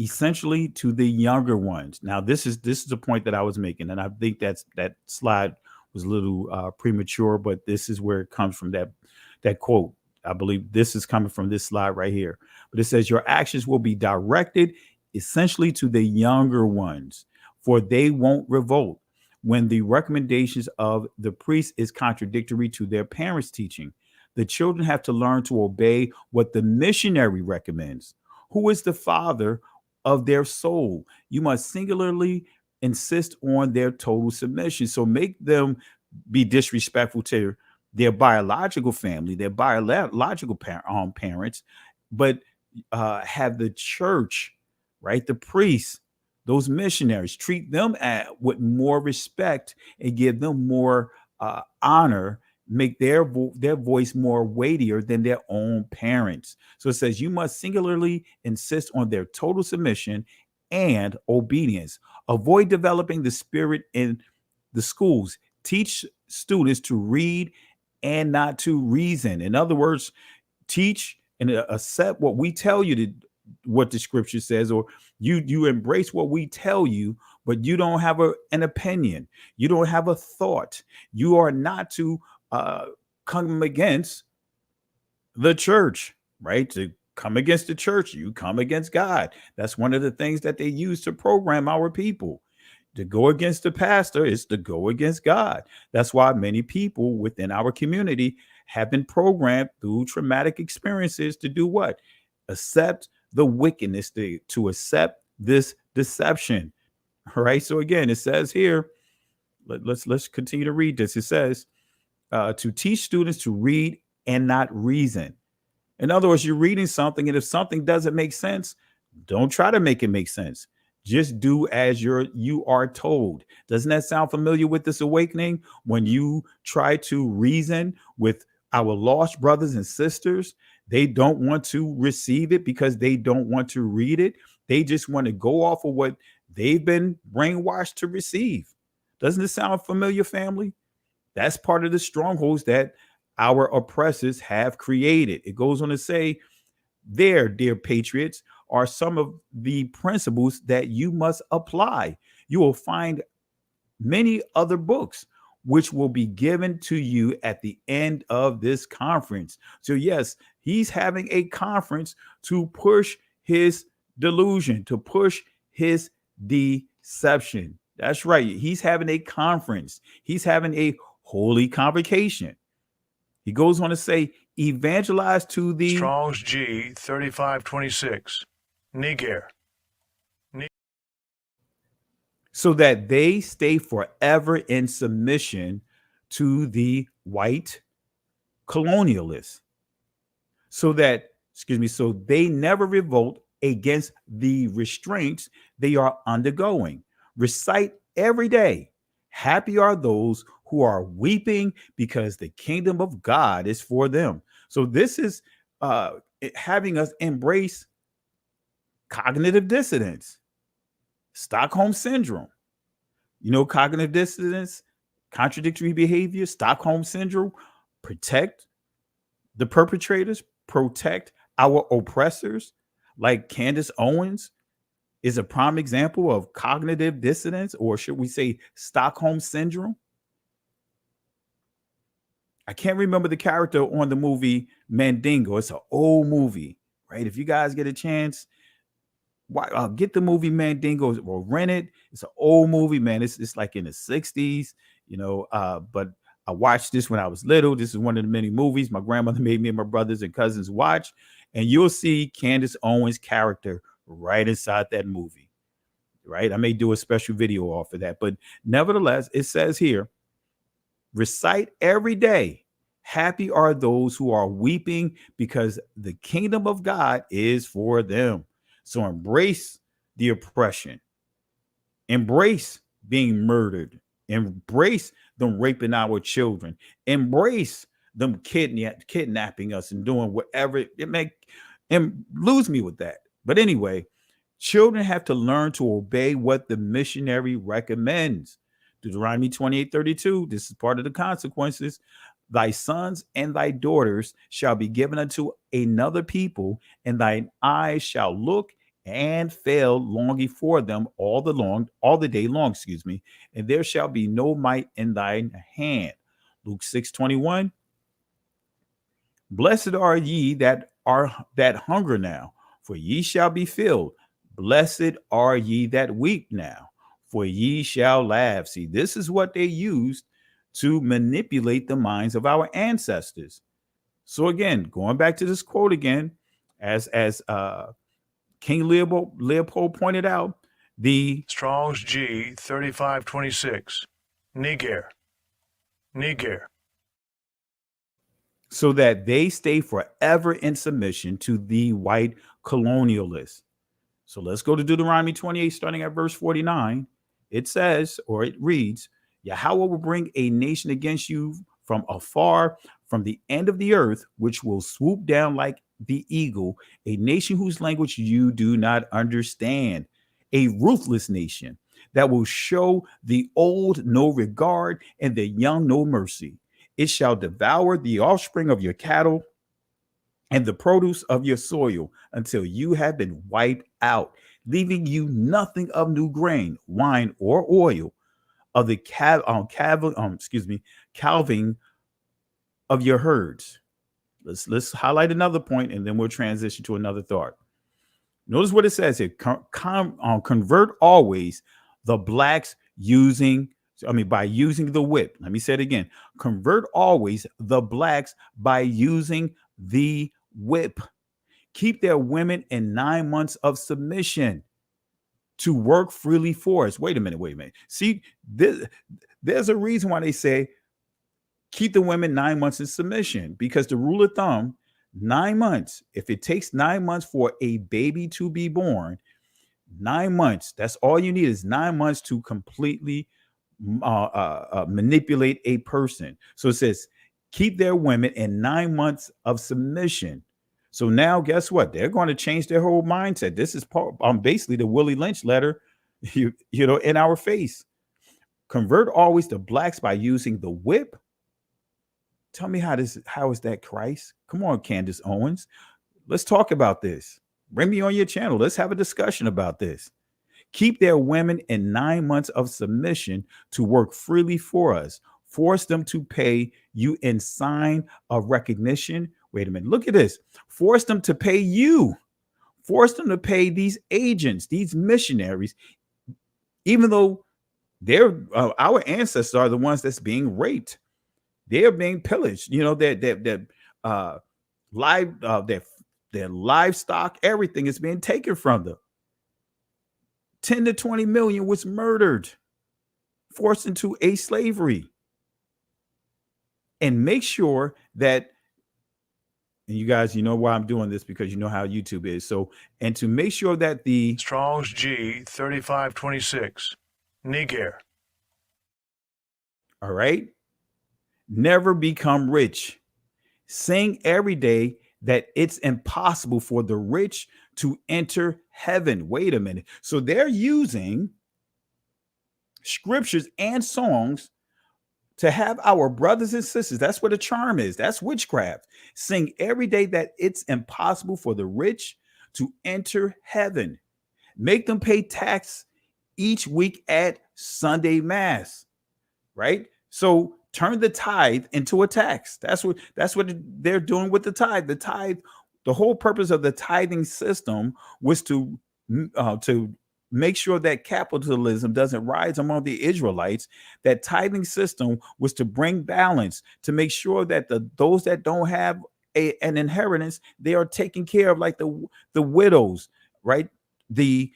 essentially to the younger ones. Now, this is the point that I was making, and I think that slide was a little premature, but this is where it comes from, that quote. I believe this is coming from this slide right here. But it says, your actions will be directed essentially to the younger ones, for they won't revolt when the recommendations of the priest is contradictory to their parents' teaching. The children have to learn to obey what the missionary recommends. Who is the father of their soul? You must singularly insist on their total submission. So make them be disrespectful to their biological family, their biological parents, but have the church, right, the priests, those missionaries, treat them with more respect and give them more honor, make their voice more weightier than their own parents. So it says you must singularly insist on their total submission and obedience. Avoid developing the spirit in the schools. Teach students to read and not to reason. In other words, teach and accept what we tell you what the scripture says, or you embrace what we tell you, but you don't have an opinion. You don't have a thought. You are not to come against the church, right? To come against the church, you come against God. That's one of the things that they use to program our people. To go against the pastor is to go against God. That's why many people within our community have been programmed through traumatic experiences to do what? Accept the wickedness, to accept this deception. All right. So again, it says here, let's continue to read this. It says to teach students to read and not reason. In other words, you're reading something, and if something doesn't make sense, don't try to make it make sense. Just do as you are told. Doesn't that sound familiar with this awakening? When you try to reason with our lost brothers and sisters, they don't want to receive it because they don't want to read it. They just want to go off of what they've been brainwashed to receive. Doesn't it sound familiar, family? That's part of the strongholds that our oppressors have created. It goes on to say, there, dear patriots, are some of the principles that you must apply. You will find many other books which will be given to you at the end of this conference. So yes, he's having a conference to push his delusion, to push his deception. That's right. He's having a conference. He's having a holy convocation. He goes on to say, evangelize to the Strong's G 3526. Niger. So that they stay forever in submission to the white colonialists. So they never revolt against the restraints they are undergoing. Recite every day, happy are those who are weeping because the kingdom of God is for them. So this is having us embrace cognitive dissonance, Stockholm syndrome. You know, cognitive dissonance, contradictory behavior, Stockholm syndrome. Protect the perpetrators, protect our oppressors. Like Candace Owens is a prime example of cognitive dissonance, or should we say Stockholm syndrome? I can't remember the character on the movie Mandingo. It's an old movie, right? If you guys get a chance, get the movie Mandingo or rent it. It's an old movie, man. It's like in the 60s, you know, but I watched this when I was little. This is one of the many movies my grandmother made me and my brothers and cousins watch. And you'll see Candace Owens' character right inside that movie, right? I may do a special video off of that. But nevertheless, it says here, recite every day, happy are those who are weeping because the kingdom of God is for them. So embrace the oppression, embrace being murdered, embrace them raping our children, embrace them kidnapping us and doing whatever it may, and lose me with that. But anyway, children have to learn to obey what the missionary recommends. Deuteronomy 28:32, this is part of the consequences. Thy sons and thy daughters shall be given unto another people, and thine eyes shall look and fail longing for them all the day long, and there shall be no might in thine hand. Luke 6:21. Blessed are ye that hunger now, for ye shall be filled. Blessed are ye that weep now, for ye shall laugh. See, this is what they used to manipulate the minds of our ancestors. So again, going back to this quote again, as King Leopold pointed out, the Strong's G 3526. Niger. So that they stay forever in submission to the white colonialists. So let's go to Deuteronomy 28, starting at verse 49. It says, or it reads, Yahweh will bring a nation against you from afar, from the end of the earth, which will swoop down like the eagle, a nation whose language you do not understand, a ruthless nation that will show the old no regard and the young no mercy. It shall devour the offspring of your cattle and the produce of your soil until you have been wiped out, leaving you nothing of new grain, wine, or oil of the calving of your herds. Let's highlight another point, and then we'll transition to another thought. Notice what it says here: convert always the blacks by using the whip. Let me say it again: convert always the blacks by using the whip. Keep their women in 9 months of submission to work freely for us. Wait a minute. See, there's a reason why they say keep the women 9 months in submission, because the rule of thumb, 9 months, if it takes 9 months for a baby to be born, 9 months, that's all you need is 9 months to completely manipulate a person. So it says, keep their women in 9 months of submission. So now guess what? They're going to change their whole mindset. This is basically the Willie Lynch letter, in our face. Convert always the blacks by using the whip. Tell me how is that Christ? Come on, Candace Owens. Let's talk about this. Bring me on your channel. Let's have a discussion about this. Keep their women in 9 months of submission to work freely for us. Force them to pay you in sign of recognition. Wait a minute. Look at this. Force them to pay you. Force them to pay these agents, these missionaries, even though they're our ancestors are the ones that's being raped. They're being pillaged. You know, their livestock, everything is being taken from them. 10 to 20 million was murdered, forced into a slavery. And make sure that, and you guys, you know why I'm doing this, because you know how YouTube is. So, and to make sure that the Strong's G 3526, Niger. All right. Never become rich. Sing every day that it's impossible for the rich to enter heaven. Wait a minute. So they're using scriptures and songs to have our brothers and sisters. That's what a charm is. That's witchcraft. Sing every day that it's impossible for the rich to enter heaven. Make them pay tax each week at Sunday Mass, right? So turn the tithe into a tax. That's what they're doing with the tithe. The tithe, the whole purpose of the tithing system was to make sure that capitalism doesn't rise among the Israelites. That tithing system was to bring balance, to make sure that those that don't have an inheritance, they are taken care of, like the widows, right? The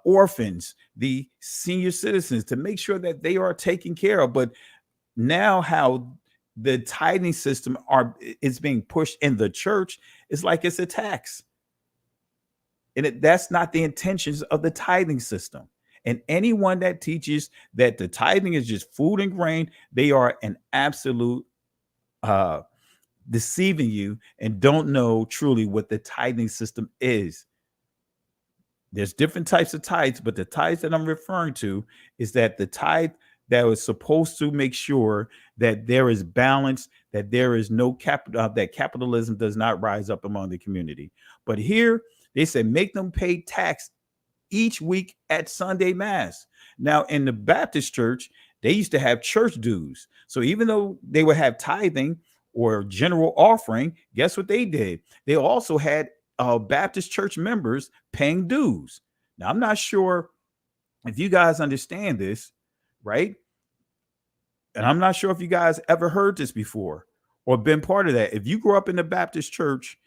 orphans, the senior citizens, to make sure that they are taken care of. But now how the tithing system is being pushed in the church is like it's a tax. And that's not the intentions of the tithing system. And anyone that teaches that the tithing is just food and grain, they are an absolute deceiving you and don't know truly what the tithing system is. There's different types of tithes, but the tithes that I'm referring to is that the tithe that was supposed to make sure that there is balance, that there is no capital, that capitalism does not rise up among the community. But here they say make them pay tax each week at Sunday Mass. Now in the Baptist church, they used to have church dues. So even though they would have tithing or general offering, guess what they did? They also had Baptist church members paying dues. Now I'm not sure if you guys understand this, right? And I'm not sure if you guys ever heard this before or been part of that. If you grew up in the Baptist church,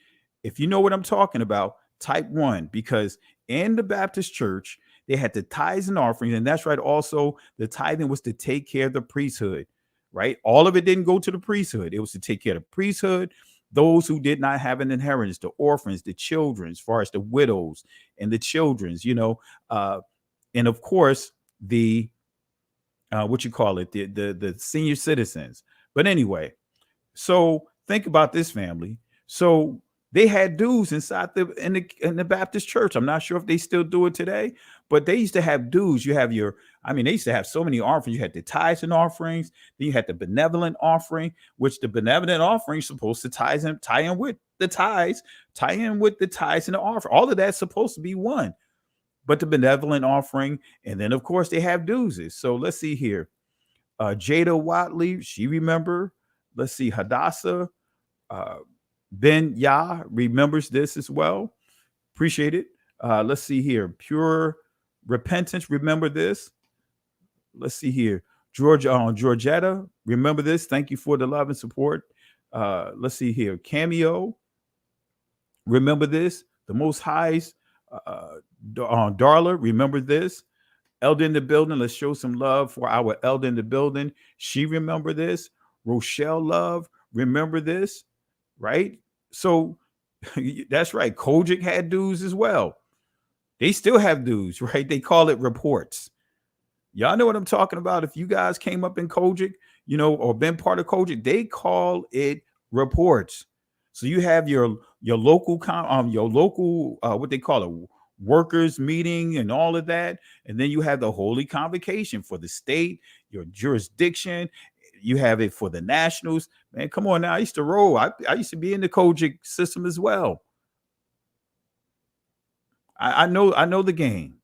if you know what I'm talking about, type 1, because in the Baptist church, they had the tithes and offerings. And that's right. Also, the tithing was to take care of the priesthood, right? All of it didn't go to the priesthood. It was to take care of the priesthood, those who did not have an inheritance, the orphans, the children, as far as the widows and the children's, you know, and of course, the the senior citizens. But anyway, so think about this, family. So they had dues inside in the Baptist church. I'm not sure if they still do it today, but they used to have dues. You have they used to have so many offerings. You had the tithes and offerings. Then you had the benevolent offering, which the benevolent offering is supposed to tie in with the tithes and the offering. All of that's supposed to be one. But the benevolent offering, and then of course they have dues. So let's see here. Jada Watley, she remember. Let's see, Hadassah, Ben Yah remembers this as well. Appreciate it. Let's see here. Pure Repentance, remember this. Let's see here. Georgetta, remember this. Thank you for the love and support. Let's see here. Cameo, remember this. The Most High's Darla, remember this. Elder in the building, let's show some love for our elder in the building. She remember this. Rochelle Love, remember this, right? So that's right. Kojic had dues as well. They still have dues, right? They call it reports. Y'all know what I'm talking about. If you guys came up in Kojic, or been part of Kojic, they call it reports. So you have your local what they call it, workers meeting and all of that. And then you have the holy convocation for the state, your jurisdiction. You have it for the nationals. Man, come on now. I used to roll. I used to be in the Kojic system as well. I know the game.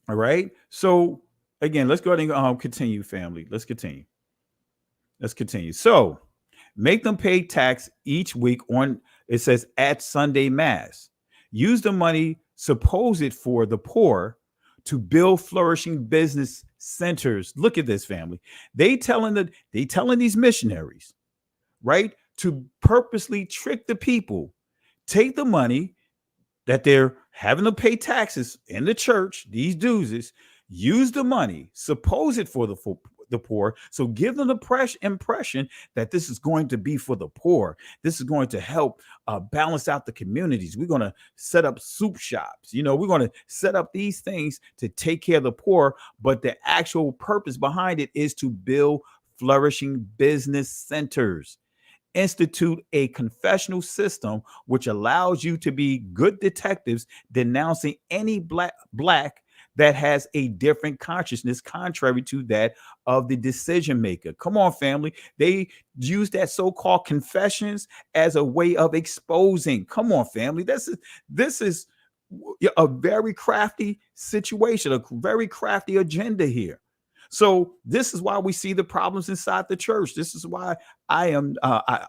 All right. So again, let's go ahead and continue, family. Let's continue. So make them pay tax each week on, it says, at Sunday Mass. Use the money supposed for the poor to build flourishing business centers. Look at this, family. They telling these missionaries, right, to purposely trick the people, take the money that they're having to pay taxes in the church, these dues, use the money supposed for the poor. So give them the impression that this is going to be for the poor. This is going to help balance out the communities. We're going to set up soup shops. We're going to set up these things to take care of the poor. But the actual purpose behind it is to build flourishing business centers. Institute a confessional system which allows you to be good detectives, denouncing any black that has a different consciousness contrary to that of the decision maker. Come on, family. They use that so-called confessions as a way of exposing. Come on, family. This is a very crafty situation, a very crafty agenda here. So this is why we see the problems inside the church. This is why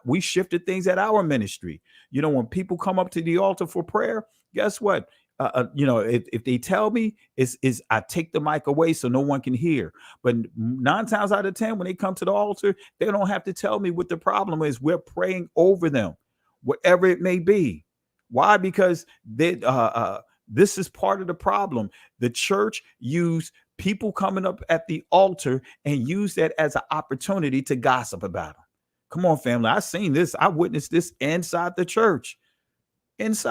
we shifted things at our ministry. When people come up to the altar for prayer, guess what? If they tell me, is I take the mic away so no one can hear. But 9 times out of 10, when they come to the altar, they don't have to tell me what the problem is. We're praying over them, whatever it may be. Why? Because this is part of the problem. The church used people coming up at the altar and use that as an opportunity to gossip about them. Come on, family. I've seen this. I witnessed this inside the church. And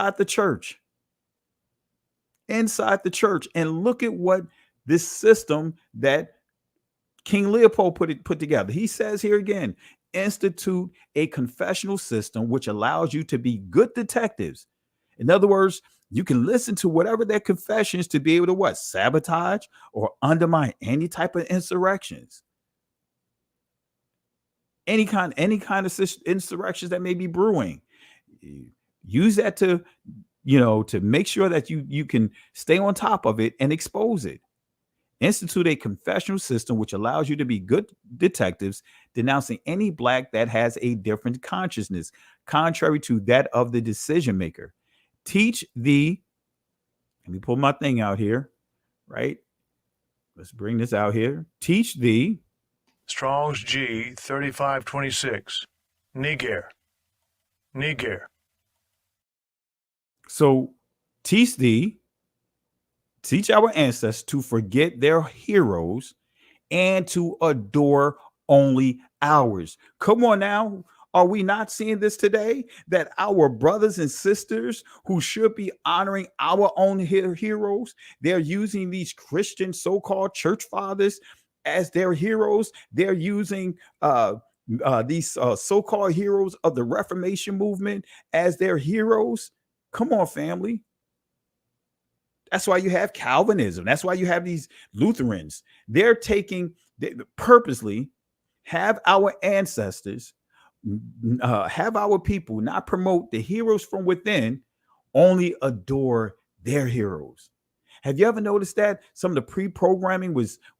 look at what this system that King Leopold put together. He says here again, institute a confessional system which allows you to be good detectives. In other words, you can listen to whatever their confessions to be able to sabotage or undermine any type of insurrections. Any kind of insurrections that may be brewing. Use that to make sure that you can stay on top of it and expose it. Institute a confessional system which allows you to be good detectives, denouncing any black that has a different consciousness, contrary to that of the decision maker. Let me pull my thing out here, right? Let's bring this out here. Teach thee. Strong's G 3526. Negro. So teach our ancestors to forget their heroes and to adore only ours. Come on now. Are we not seeing this today? That our brothers and sisters who should be honoring our own heroes, they're using these Christian so-called church fathers as their heroes. They're using these so-called heroes of the Reformation movement as their heroes. Come on, family. That's why you have Calvinism. That's why you have these Lutherans. They purposely have our ancestors, have our people not promote the heroes from within, only adore their heroes. Have you ever noticed that some of the pre-programming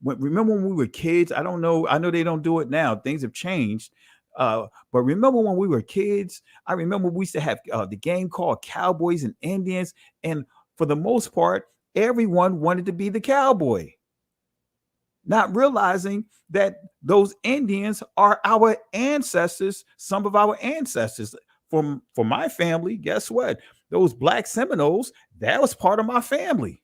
remember when we were kids? I know they don't do it now. Things have changed. But remember when we were kids, I remember we used to have the game called Cowboys and Indians. And for the most part, everyone wanted to be the cowboy, not realizing that those Indians are our ancestors, some of our ancestors. For my family, guess what? Those Black Seminoles, that was part of my family.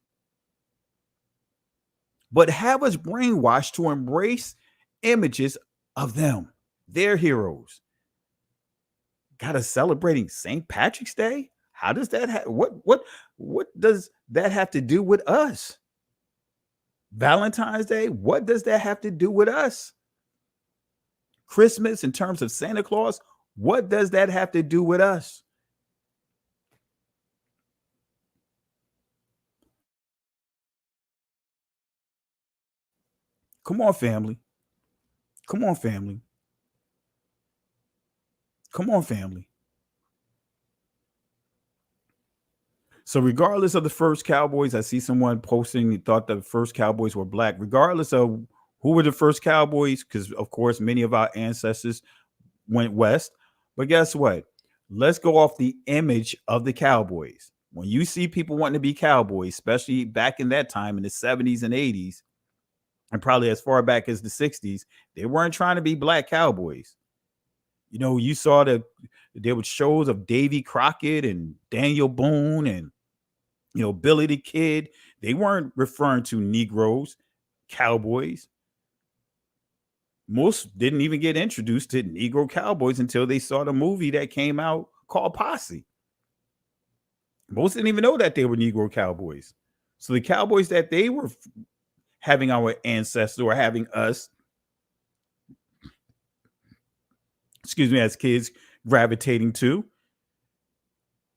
But have us brainwashed to embrace images of them, their heroes. Got us celebrating St. Patrick's Day? How does that what does that have to do with us? Valentine's Day, what does that have to do with us? Christmas in terms of Santa Claus, what does that have to do with us? Come on, family. Come on, family. Come on, family. So regardless of the first cowboys, I see someone posting, he thought the first cowboys were black. Regardless of who were the first cowboys, because of course many of our ancestors went west. But guess what? Let's go off the image of the cowboys. When you see people wanting to be cowboys, especially back in that time in the 70s and 80s, and probably as far back as the 60s, they weren't trying to be black cowboys. You know, you saw that there were shows of Davy Crockett and Daniel Boone and, you know, Billy the Kid. They weren't referring to Negroes, cowboys. Most didn't even get introduced to Negro cowboys until they saw the movie that came out called Posse. Most didn't even know that they were Negro cowboys. So the cowboys that they were having our ancestors or having us, as kids gravitating to,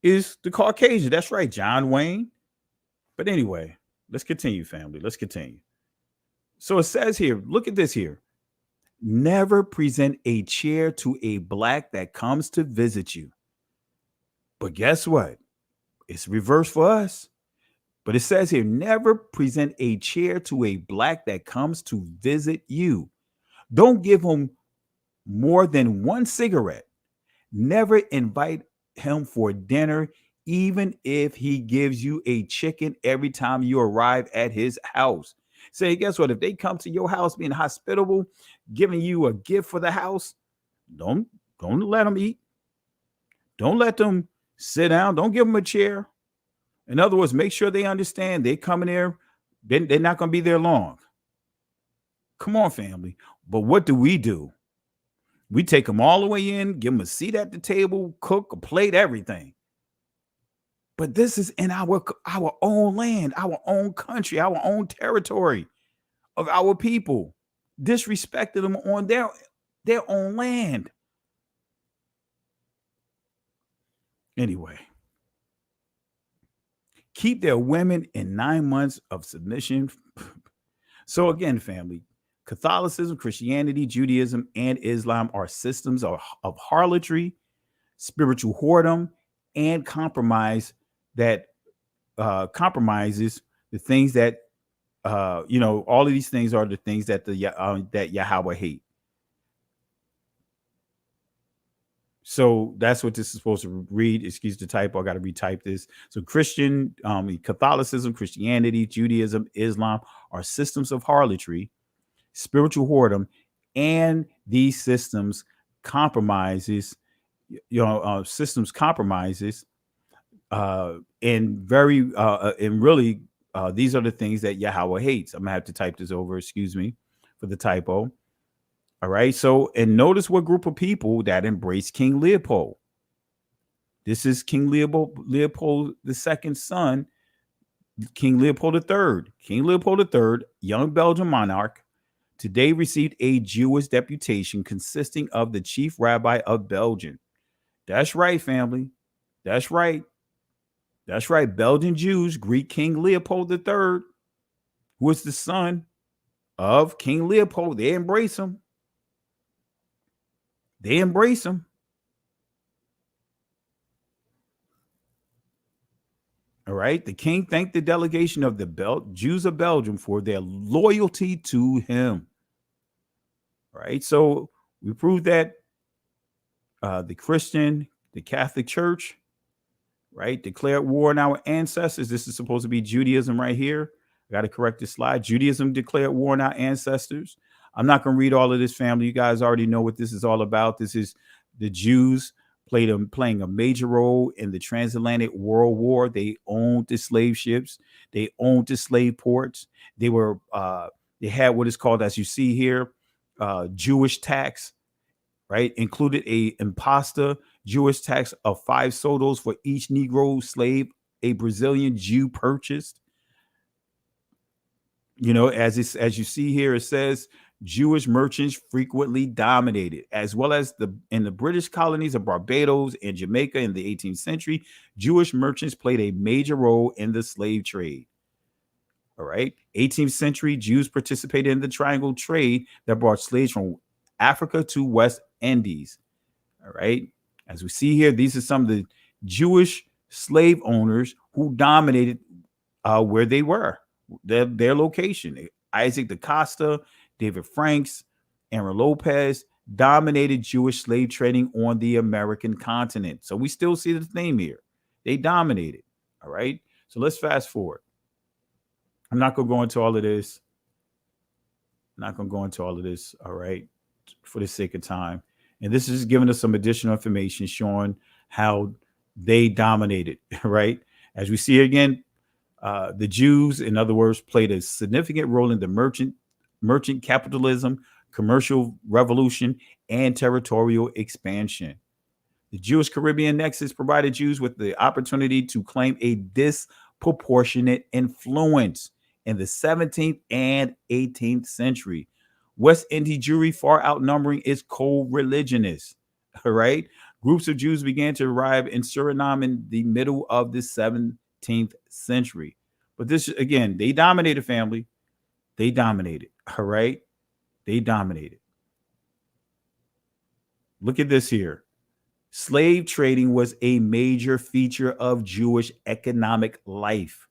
is the Caucasian. That's right, John Wayne. But anyway, let's continue, family. Let's continue. So it says here, look at this here. Never present a chair to a black that comes to visit you. But guess what? It's reversed for us. But it says here, never present a chair to a black that comes to visit you. Don't give him more than one cigarette. Never invite him for dinner, even if he gives you a chicken every time you arrive at his house. Say, guess what? If they come to your house being hospitable, giving you a gift for the house, don't let them eat. Don't let them sit down. Don't give them a chair. In other words, make sure they understand they come in there, they're not going to be there long. Come on, family. But what do? We take them all the way in, give them a seat at the table, cook, a plate, everything. But this is in our own land, our own country, our own territory of our people. Disrespected them on their own land. Anyway. Keep their women in 9 months of submission. So again, family, Catholicism, Christianity, Judaism, and Islam are systems of harlotry, spiritual whoredom, and compromise that compromises the things that all of these things are the things that that Yahweh hate. So that's what this is supposed to read. Excuse the typo. I got to retype this. So Catholicism, Christianity, Judaism, Islam are systems of harlotry, spiritual whoredom, and these systems compromises, and really, these are the things that Yahweh hates. I'm gonna have to type this over. Excuse me for the typo. All right. So, and notice what group of people that embrace King Leopold. This is King Leopold II's son, King Leopold III. King Leopold III, young Belgian monarch, today received a Jewish deputation consisting of the chief rabbi of Belgium. That's right, family. That's right. That's right. Belgian Jews greet King Leopold III, who is the son of King Leopold. They embrace him. They embrace him. All right. The king thanked the delegation of the Jews of Belgium for their loyalty to him. All right. So we proved that the Catholic Church, right, declared war on our ancestors. This is supposed to be Judaism right here. I got to correct this slide. Judaism declared war on our ancestors. I'm not going to read all of this, family. You guys already know what this is all about. This is the Jews playing a major role in the transatlantic world war. They owned the slave ships. They owned the slave ports. They had what is called, as you see here, Jewish tax, right? Included a imposta Jewish tax of 5 sodos for each Negro slave a Brazilian Jew purchased. As you see here, it says Jewish merchants frequently dominated, as well as in the British colonies of Barbados and Jamaica in the 18th century. Jewish merchants played a major role in the slave trade. All right. 18th century, Jews participated in the triangle trade that brought slaves from Africa to West Indies. All right. As we see here, these are some of the Jewish slave owners who dominated where they were, their location. Isaac da Costa, David Franks, Aaron Lopez dominated Jewish slave trading on the American continent. So we still see the theme here. They dominated. All right. So let's fast forward. I'm not going to go into all of this. All right. For the sake of time. And this is giving us some additional information showing how they dominated. Right. As we see again, the Jews, in other words, played a significant role in the merchant capitalism, commercial revolution, and territorial expansion. The Jewish Caribbean nexus provided Jews with the opportunity to claim a disproportionate influence in the 17th and 18th century. West Indian Jewry far outnumbering its co-religionists. All right. Groups of Jews began to arrive in Suriname in the middle of the 17th century. But this, again, they dominated, family. They dominated. All right. They dominated. Look at this here. Slave trading was a major feature of Jewish economic life.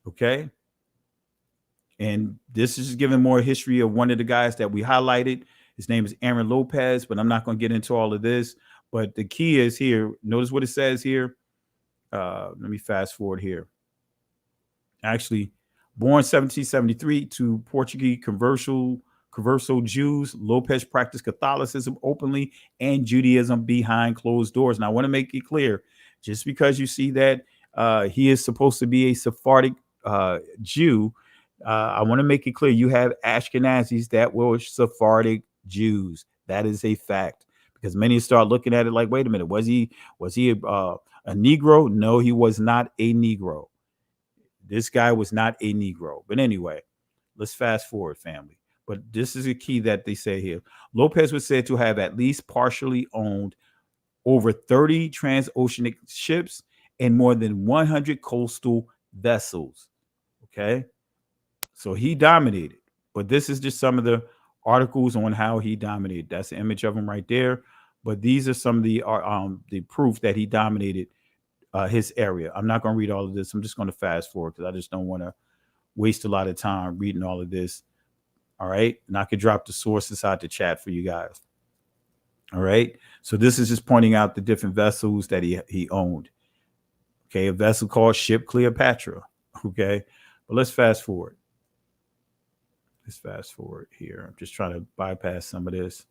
Okay. And this is giving more history of one of the guys that we highlighted. His name is Aaron Lopez, but I'm not going to get into all of this. But the key is here. Notice what it says here. Let me fast forward here. Actually, born 1773 to Portuguese converso Jews, Lopez practiced Catholicism openly and Judaism behind closed doors. And I want to make it clear, just because you see that he is supposed to be a Sephardic Jew, I want to make it clear you have Ashkenazis that were Sephardic Jews. That is a fact, because many start looking at it like, wait a minute, was he a Negro? No, he was not a Negro. This guy was not a Negro. But anyway, let's fast forward, family. But this is a key that they say here. Lopez was said to have at least partially owned over 30 transoceanic ships and more than 100 coastal vessels. Okay. So he dominated. But this is just some of the articles on how he dominated. That's the image of him right there. But these are some of the proof that he dominated his area. I'm not going to read all of this. I'm just going to fast forward because I just don't want to waste a lot of time reading all of this. All right. And I could drop the source inside the chat for you guys. All right. So this is just pointing out the different vessels that he owned. Okay. A vessel called Ship Cleopatra. Okay. But let's fast forward. Let's fast forward here. I'm just trying to bypass some of this.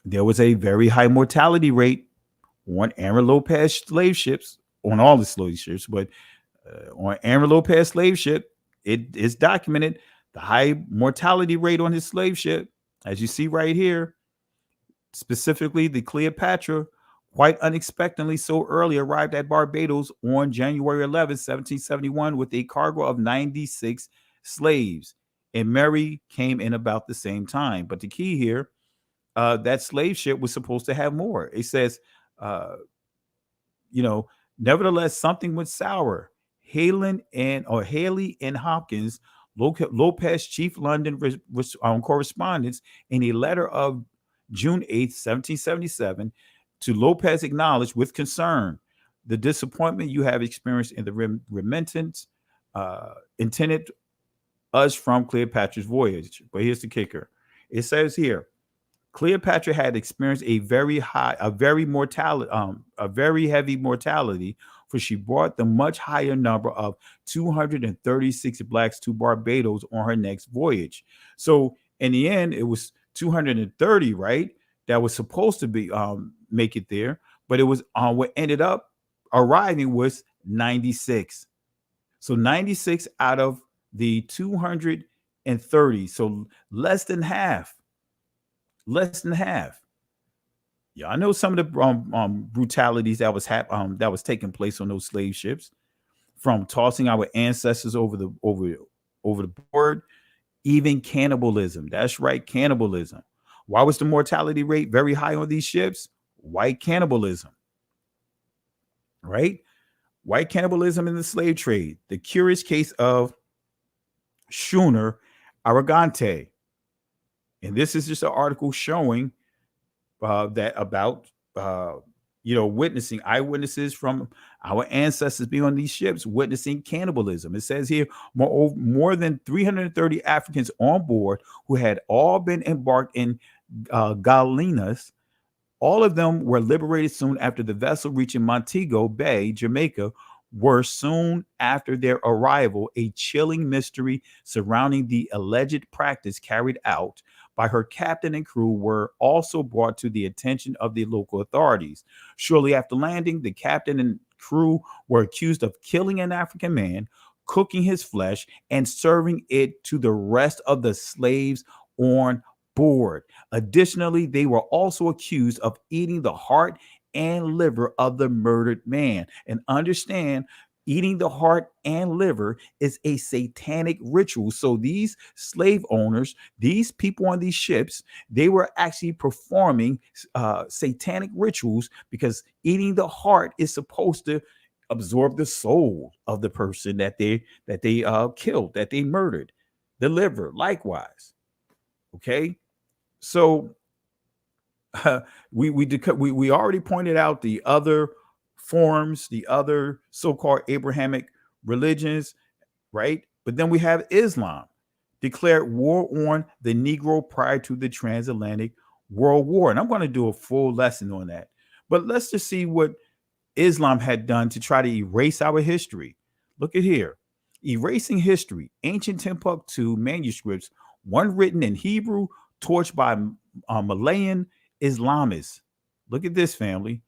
There was a very high mortality rate on Aaron Lopez slave ships, on all the slave ships, but on Aaron Lopez slave ship, it is documented the high mortality rate on his slave ship, as you see right here, specifically the Cleopatra, quite unexpectedly so early arrived at Barbados on January 11, 1771 with a cargo of 96 slaves. And Mary came in about the same time. But the key here, that slave ship was supposed to have more. It says, nevertheless, something went sour. Haley and Hopkins, Lopez chief London correspondence, in a letter of June 8th, 1777, to Lopez acknowledged with concern the disappointment you have experienced in the remittance intended us from Cleopatra's voyage. But here's the kicker. It says here, Cleopatra had experienced a very heavy mortality, for she brought the much higher number of 236 blacks to Barbados on her next voyage. So in the end, it was 230, right? That was supposed to be make it there, but it was what ended up arriving was 96. So 96 out of the 230, so less than half. Yeah, I know some of the brutalities that was taking place on those slave ships, from tossing our ancestors over the board, even cannibalism. That's right, cannibalism. Why was the mortality rate very high on these ships? White cannibalism, right? White cannibalism in the slave trade. The curious case of Schooner Arrogante. And this is just an article showing that about witnessing eyewitnesses from our ancestors being on these ships, witnessing cannibalism. It says here more than 330 Africans on board who had all been embarked in gallinas. All of them were liberated soon after the vessel reaching Montego Bay, Jamaica, were soon after their arrival. A chilling mystery surrounding the alleged practice carried out by her captain and crew were also brought to the attention of the local authorities. Shortly after landing, the captain and crew were accused of killing an African man, cooking his flesh, and serving it to the rest of the slaves on board. Additionally, they were also accused of eating the heart and liver of the murdered man. And understand, eating the heart and liver is a satanic ritual. So these slave owners, these people on these ships, they were actually performing satanic rituals, because eating the heart is supposed to absorb the soul of the person that they killed, that they murdered. The liver, likewise. Okay, so we already pointed out the other forms, the other so-called Abrahamic religions, right? But then we have Islam declared war on the Negro prior to the transatlantic World War, and I'm going to do a full lesson on that. But let's just see what Islam had done to try to erase our history. Look at here. Erasing history. Ancient Timbuktu manuscripts, one written in Hebrew, torched by Malayan Islamists. Look at this, family.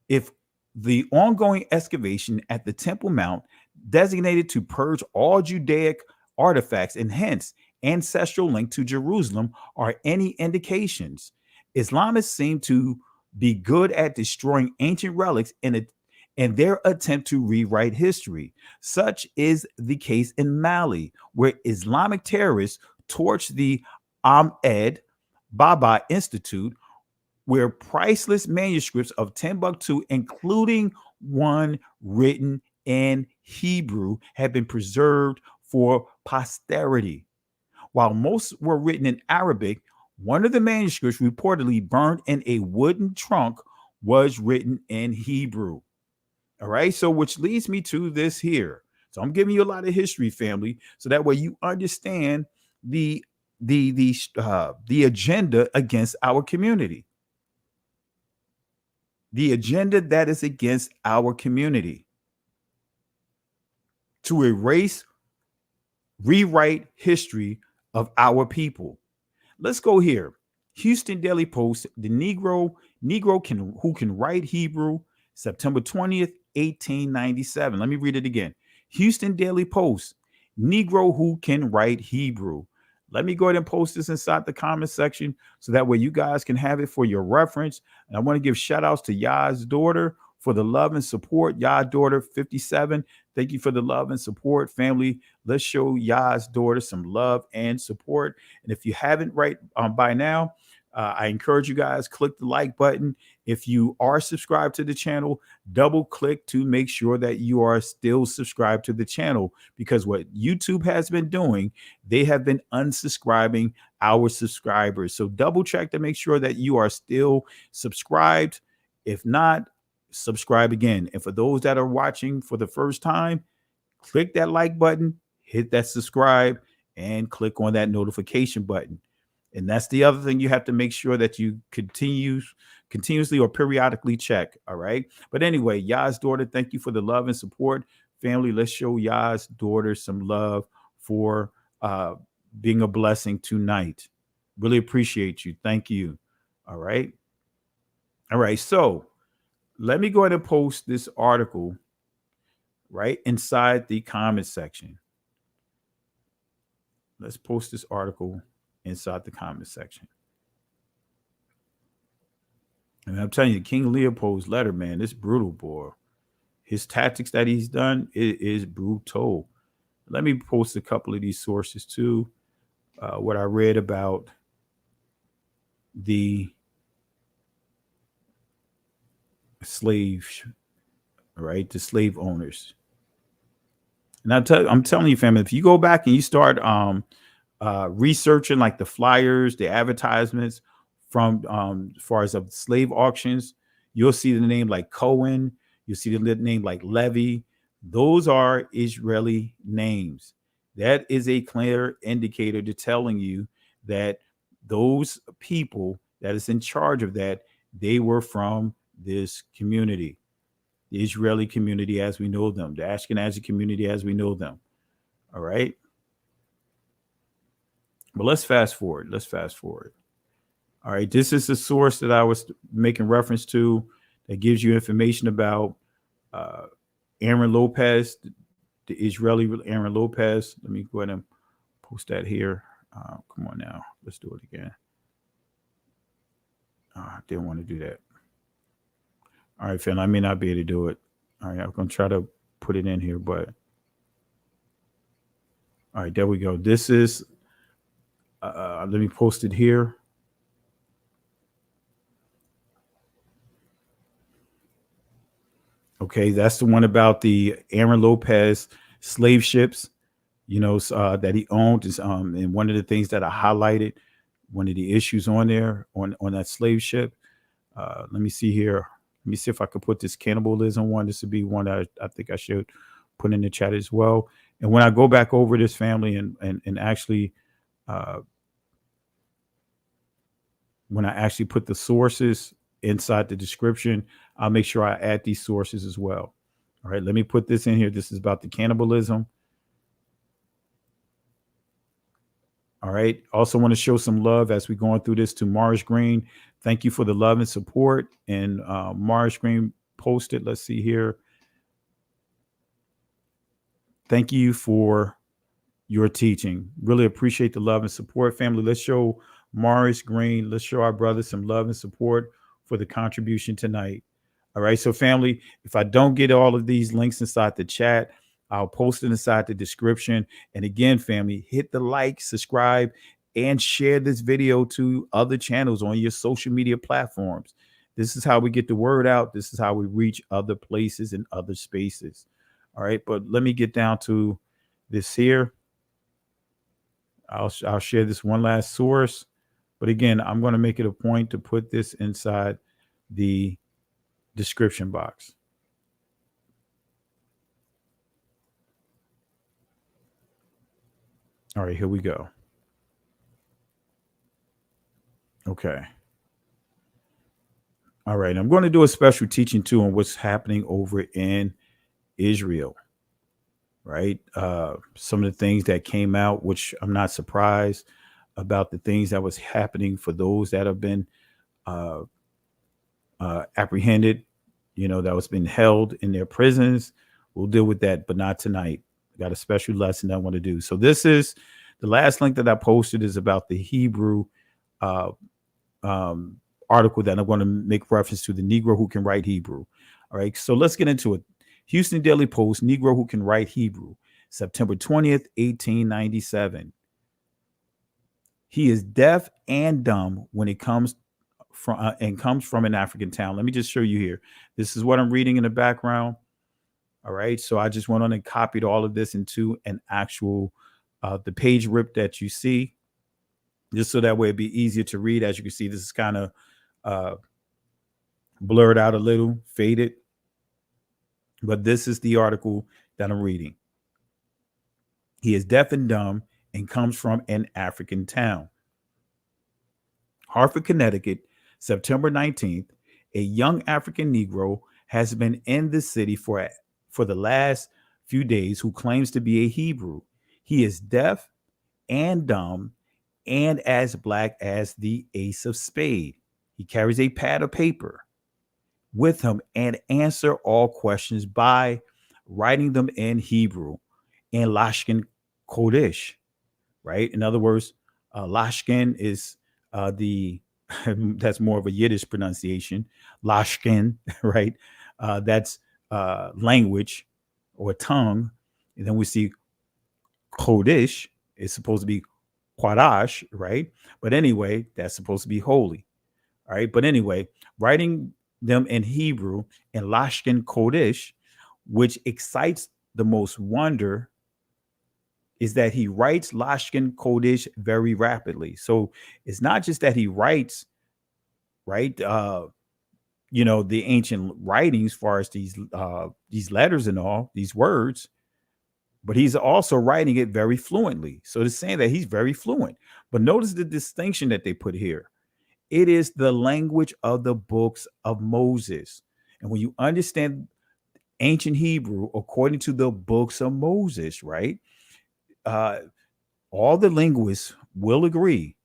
If the ongoing excavation at the Temple Mount, designated to purge all Judaic artifacts and hence ancestral link to Jerusalem, are any indications, Islamists seem to be good at destroying ancient relics in their attempt to rewrite history. Such is the case in Mali, where Islamic terrorists torched the Ahmed Baba Institute, where priceless manuscripts of Timbuktu, including one written in Hebrew, have been preserved for posterity. While most were written in Arabic, one of the manuscripts reportedly burned in a wooden trunk was written in Hebrew. All right, so which leads me to this here. So I'm giving you a lot of history, family, so that way you understand the agenda against our community. The agenda that is against our community to erase, rewrite history of our people. Let's go here. Houston Daily Post, the Negro who can write Hebrew, September 20th, 1897. Let me read it again. Houston Daily Post, Negro who can write Hebrew. Let me go ahead and post this inside the comment section so that way you guys can have it for your reference. And I want to give shout outs to Yah's daughter for the love and support. Yah's daughter 57. Thank you for the love and support, family. Let's show Yah's daughter some love and support. And if you haven't by now, I encourage you guys, click the like button. If you are subscribed to the channel, double click to make sure that you are still subscribed to the channel, because what YouTube has been doing, they have been unsubscribing our subscribers. So double check to make sure that you are still subscribed. If not, subscribe again. And for those that are watching for the first time, click that like button, hit that subscribe, and click on that notification button. And that's the other thing you have to make sure that you continuously or periodically check. All right. But anyway, Yah's daughter, thank you for the love and support. Family, let's show Yah's daughter some love for being a blessing tonight. Really appreciate you. Thank you. All right. All right. So let me go ahead and post this article right inside the comment section. Let's post this article inside the comment section. And I'm telling you, King Leopold's letter, man, it's brutal, boy. His tactics that he's done is brutal. Let me post a couple of these sources too. What I read about the slaves, right? The slave owners. And I'm telling you, family, if you go back and you start researching like the flyers, the advertisements from as far as of slave auctions, you'll see the name like Cohen. You'll see the name like Levy. Those are Israeli names. That is a clear indicator to telling you that those people that is in charge of that, they were from this community, the Israeli community as we know them, the Ashkenazi community as we know them. All right. But let's fast forward. All right. This is the source that I was making reference to that gives you information about Aaron Lopez, the Israeli Aaron Lopez. Let me go ahead and post that here. Come on now. Let's do it again. I didn't want to do that. All right, Phil, I may not be able to do it. All right, I'm going to try to put it in here, but all right, there we go. This is, let me post it here. Okay, that's the one about the Aaron Lopez slave ships, that he owned. Is and one of the things that I highlighted, one of the issues on there on that slave ship. Let me see here. Let me see if I could put this cannibalism one. This would be one that I think I should put in the chat as well. And when I go back over this family and actually, when I actually put the sources inside the description, I'll make sure I add these sources as well. All right, let me put this in here. This is about the cannibalism. All right. Also want to show some love as we're going through this to Mars Green. Thank you for the love and support. And Mars Green posted, let's see here. Thank you for your teaching. Really appreciate the love and support, family. Let's show Mars Green. Let's show our brother some love and support for the contribution tonight. All right. So family, if I don't get all of these links inside the chat, I'll post it inside the description. And again, family, hit the like, subscribe, and share this video to other channels on your social media platforms. This is how we get the word out. This is how we reach other places and other spaces. All right. But let me get down to this here. I'll share this one last source. But again, I'm going to make it a point to put this inside the description box. All right, here we go. Okay. All right, I'm going to do a special teaching too on what's happening over in Israel, right? Some of the things that came out, which I'm not surprised about, the things that was happening for those that have been apprehended, that was been held in their prisons. We'll deal with that, but not tonight. Got a special lesson I want to do. So this is the last link that I posted is about the Hebrew article that I'm going to make reference to, the Negro who can write Hebrew. All right. So let's get into it. Houston Daily Post, Negro who can write Hebrew, September 20th, 1897. He is deaf and dumb when it comes from an African town. Let me just show you here. This is what I'm reading in the background. All right. So I just went on and copied all of this into an actual, the page rip that you see, just so that way it'd be easier to read. As you can see, this is kind of blurred out a little, faded. But this is the article that I'm reading. He is deaf and dumb and comes from an African town. Hartford, Connecticut, September 19th. A young African Negro has been in the city for the last few days who claims to be a Hebrew. He is deaf and dumb and as black as the ace of spades. He carries a pad of paper with him and answer all questions by writing them in Hebrew and Loschen Khodish, right? In other words, Loschen is that's more of a Yiddish pronunciation. Loschen, right? That's language or tongue. And then we see Khodish is supposed to be Quadash, right? But anyway, that's supposed to be holy. All right. But anyway, writing them in Hebrew and Loschen Khodish, which excites the most wonder, is that he writes Loschen Khodish very rapidly. So it's not just that he writes, right, the ancient writings, as far as these letters and all these words, but he's also writing it very fluently. So it's saying that he's very fluent. But notice the distinction that they put here. It is the language of the books of Moses. And when you understand ancient Hebrew according to the books of Moses, right? All the linguists will agree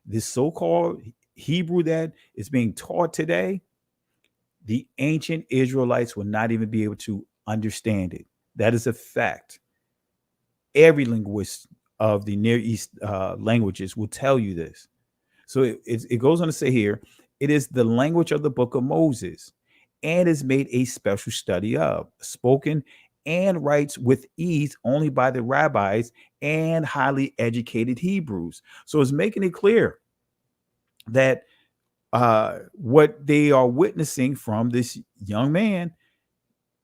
this so-called Hebrew that is being taught today, the ancient Israelites will not even be able to understand it. That is a fact. Every linguist of the Near East languages will tell you this. So it goes on to say here, it is the language of the book of Moses and is made a special study of, spoken and writes with ease only by the rabbis and highly educated Hebrews. So it's making it clear that what they are witnessing from this young man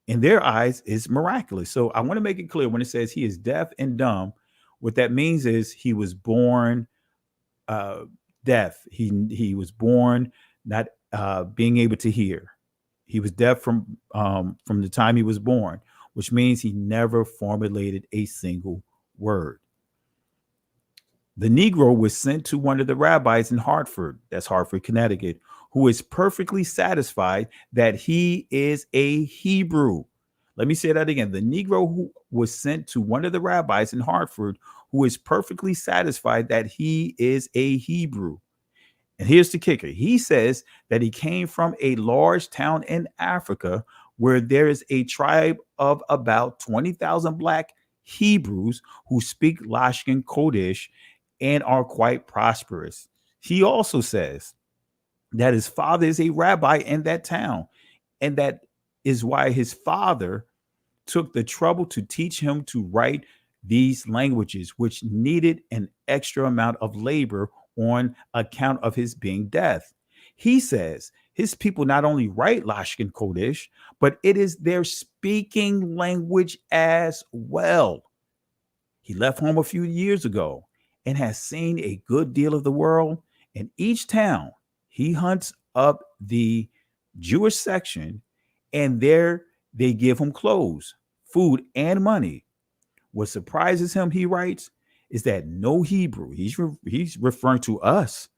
in their eyes is miraculous. So I want to make it clear when it says he is deaf and dumb, what that means is he was born deaf. He was born not being able to hear. He was deaf from the time he was born, which means he never formulated a single word. The Negro was sent to one of the rabbis in Hartford, that's Hartford, Connecticut, who is perfectly satisfied that he is a Hebrew. Let me say that again. The Negro who was sent to one of the rabbis in Hartford, who is perfectly satisfied that he is a Hebrew. And here's the kicker. He says that he came from a large town in Africa where there is a tribe of about 20,000 Black Hebrews who speak Loschen Khodish and are quite prosperous. He also says that his father is a rabbi in that town, and that is why his father took the trouble to teach him to write these languages, which needed an extra amount of labor on account of his being deaf. He says his people not only write Loschen Khodish, but it is their speaking language as well. He left home a few years ago and has seen a good deal of the world. In each town, he hunts up the Jewish section, and there they give him clothes, food, and money. What surprises him, he writes, is that no Hebrew, he's referring to us,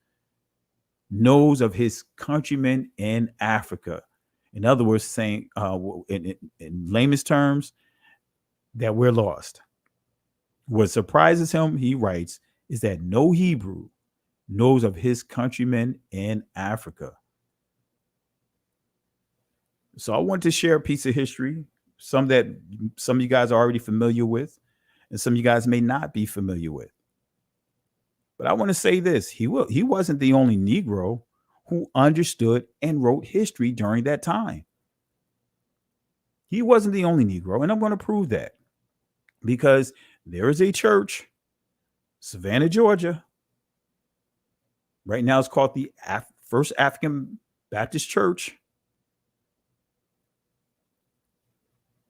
knows of his countrymen in Africa. In other words, saying in layman's terms, that we're lost. What surprises him, he writes, is that no Hebrew knows of his countrymen in Africa. So I want to share a piece of history, some of you guys are already familiar with, and some of you guys may not be familiar with. But I want to say this, he wasn't the only Negro who understood and wrote history during that time. He wasn't the only Negro, and I'm going to prove that because there is a church, Savannah, Georgia. Right now it's called the First African Baptist Church.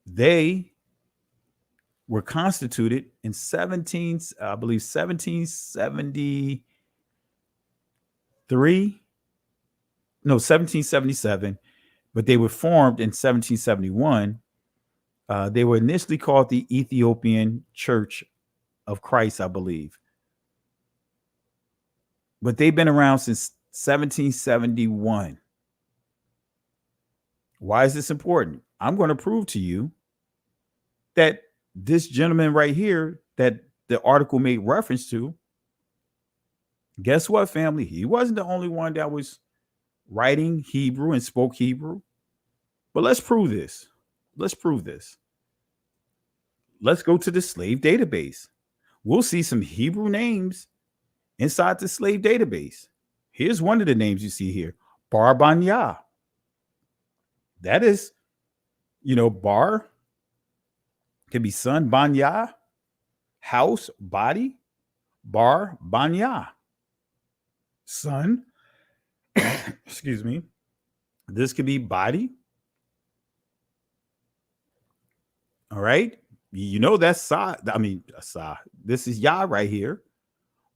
They were constituted in 1777, but they were formed in 1771. They were initially called the Ethiopian Church of Christ, I believe. But they've been around since 1771. Why is this important? I'm going to prove to you that this gentleman right here that the article made reference to, guess what, family? He wasn't the only one that was writing Hebrew and spoke Hebrew. But let's prove this. Let's prove this. Let's go to the slave database. We'll see some Hebrew names inside the slave database. Here's one of the names you see here, Bar Banya. That is, Bar can be son, Banya, house, body, Bar Banya. Son, excuse me. This could be body. All right. That's Sa. Sa. This is Yah right here.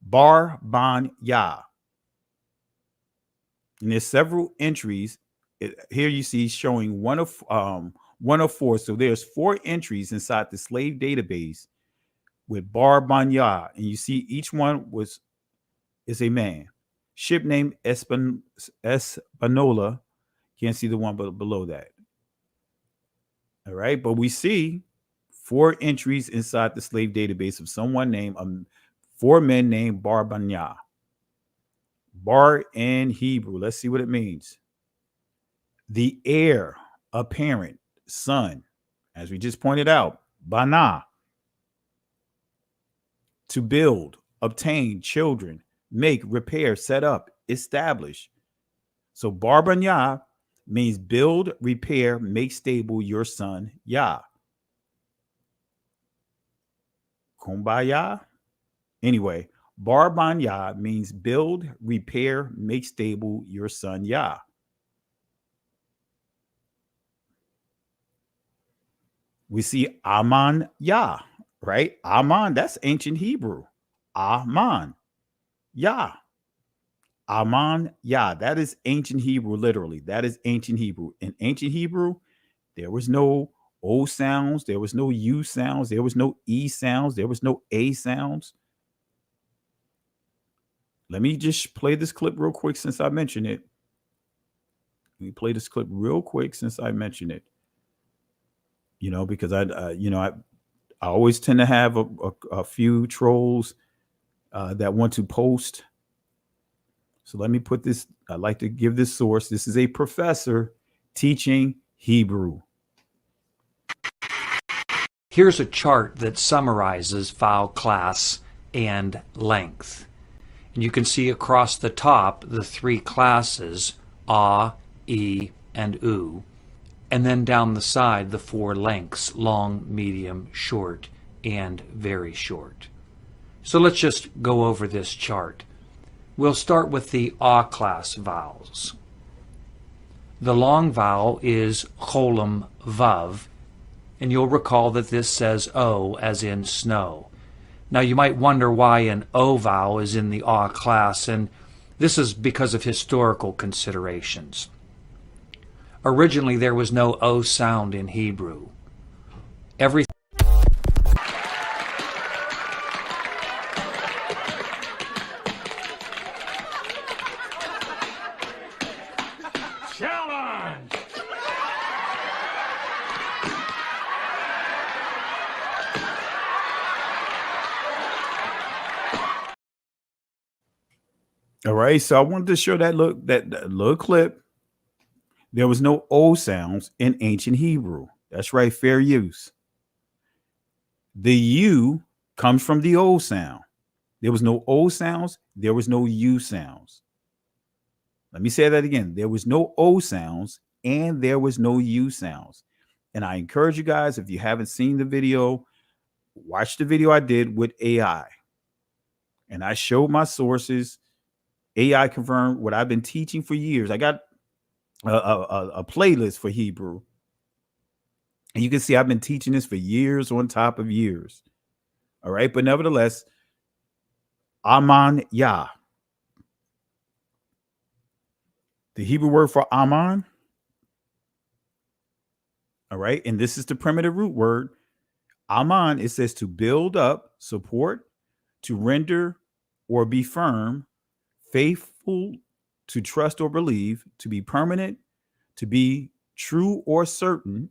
Bar Ban Yah. And there's several entries here you see showing one of 4. So there's 4 entries inside the slave database with Bar Banya, and you see each one is a man. Ship named Espanola. Can't see the one below that. All right, but we see 4 entries inside the slave database of someone named 4 men named Bar Banya. Bar in Hebrew, let's see what it means. The heir, apparent, son, as we just pointed out, Bana. To build, obtain, children, make, repair, set up, establish. So Bar Banya means build, repair, make stable your son, Yah. Kumbaya. Anyway, Bar Banya means build, repair, make stable your son, Yah. We see Aman Yah, right? Aman, that's ancient Hebrew. Aman Yah. Aman Yah. That is ancient Hebrew, literally. That is ancient Hebrew. In ancient Hebrew, there was no O sounds. There was no U sounds. There was no E sounds. There was no A sounds. Let me just play this clip real quick since I mentioned it. Let me play this clip real quick since I mentioned it. You know, because I always tend to have a few trolls that want to post. So let me put this. I like to give this source. This is a professor teaching Hebrew. Here's a chart that summarizes vowel class and length. And you can see across the top the 3 classes, A, E, and U. And then down the side, the 4 lengths, long, medium, short, and very short. So let's just go over this chart. We'll start with the A class vowels. The long vowel is cholam vav, and you'll recall that this says O as in snow. Now you might wonder why an O vowel is in the A class, and this is because of historical considerations. Originally, there was no O sound in Hebrew. Every Challenge! All right, so I wanted to show that little clip. There was no O sounds in ancient Hebrew. That's right, fair use. The U comes from the O sound. There was no O sounds. There was no U sounds. Let me say that again. There was no O sounds and there was no U sounds. And I encourage you guys, if you haven't seen the video, watch the video I did with AI. And I showed my sources. AI confirmed what I've been teaching for years. I got a playlist for Hebrew. And you can see I've been teaching this for years on top of years. All right. But nevertheless, Aman Yah. The Hebrew word for Aman. All right. And this is the primitive root word. Aman, it says to build up, support, to render or be firm, faithful, to trust or believe, to be permanent, to be true or certain,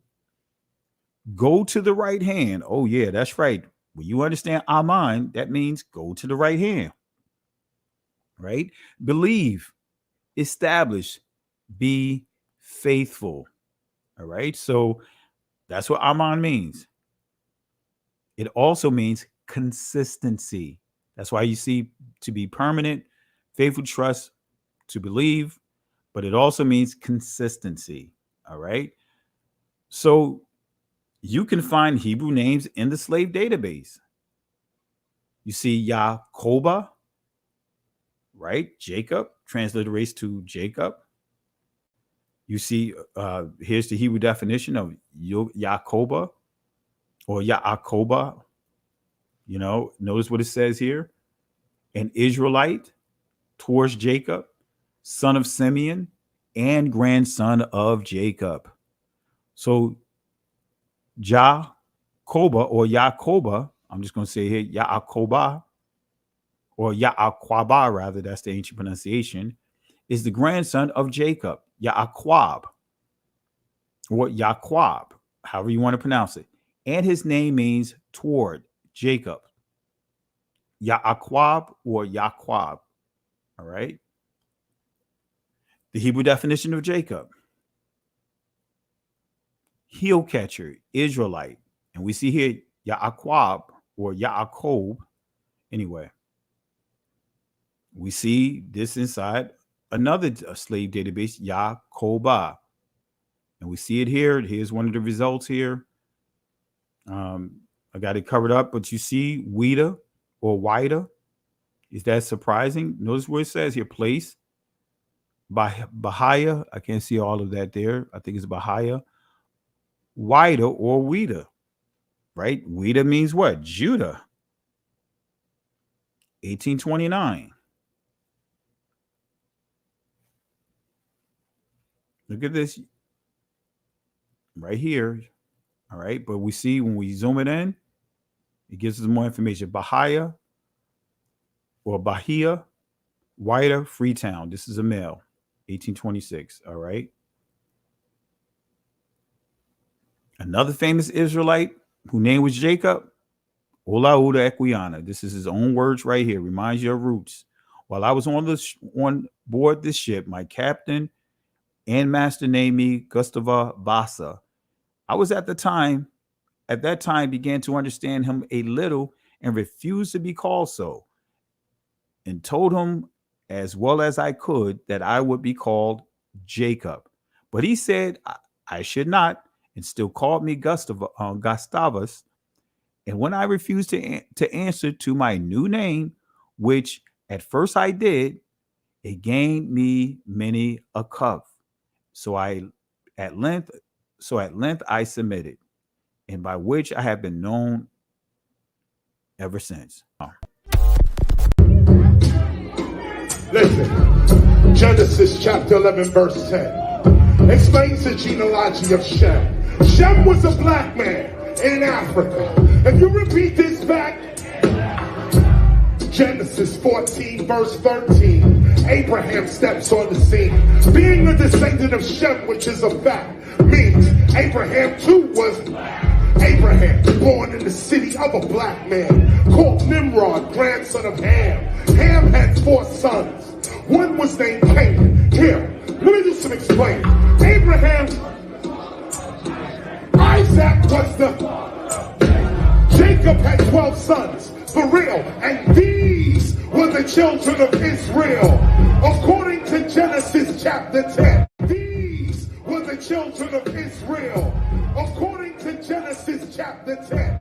go to the right hand. Oh, yeah, that's right. When you understand Aman, that means go to the right hand, right? Believe, establish, be faithful. All right. So that's what Aman means. It also means consistency. That's why you see to be permanent, faithful, trust, to believe, but it also means consistency. All right. So you can find Hebrew names in the slave database. You see Yaakobah, right? Jacob, transliterates to Jacob. You see, here's the Hebrew definition of Yaakobah or Yaakobah. You know, notice what it says here. An Israelite towards Jacob, son of Simeon, and grandson of Jacob. So Jacoba or Yacoba, I'm just going to say here, Yacoba or Yaaquaba, rather, that's the ancient pronunciation, is the grandson of Jacob, Yaaquab, or Yaqub, however you want to pronounce it. And his name means toward, Jacob. Yaaquab or Yaqub. All right. The Hebrew definition of Jacob: heel catcher, Israelite. And we see here Yaaquab or Yaakov. Anyway, we see this inside another slave database, Yacoba. And we see it here. Here's one of the results here. I got it covered up, but you see Wida or Wida. Is that surprising? Notice where it says here, place. Bahia. I can't see all of that there. I think it's Bahia. Wida or Wida, right? Wida means what? Judah. 1829. Look at this right here. All right. But we see when we zoom it in, it gives us more information. Bahia or Bahia, Wida, Freetown. This is a male, 1826. All right. Another famous Israelite whose name was Jacob, Olaudah Equiana. This is his own words right here. Reminds you of roots. While I was on board this ship, my captain and master named me Gustava Vasa. I was at that time began to understand him a little and refused to be called so, and told him as well as I could that I would be called Jacob. But he said I should not, and still called me Gustavus. And when I refused to answer to my new name, which at first I did, it gained me many a cuff. So at length I submitted, and by which I have been known ever since. Listen, Genesis chapter 11, verse 10 explains the genealogy of Shem. Shem was a black man in Africa. If you repeat this back, Genesis 14, verse 13, Abraham steps on the scene. Being a descendant of Shem, which is a fact, means Abraham too was black. Abraham, born in the city of a black man, called Nimrod, grandson of Ham. Ham had 4 sons. One was named Canaan. Here, let me do some explaining. Abraham, Isaac was Jacob had 12 sons, for real, and these were the children of Israel. According to Genesis chapter 10, these were the children of Israel. According to Genesis chapter 10.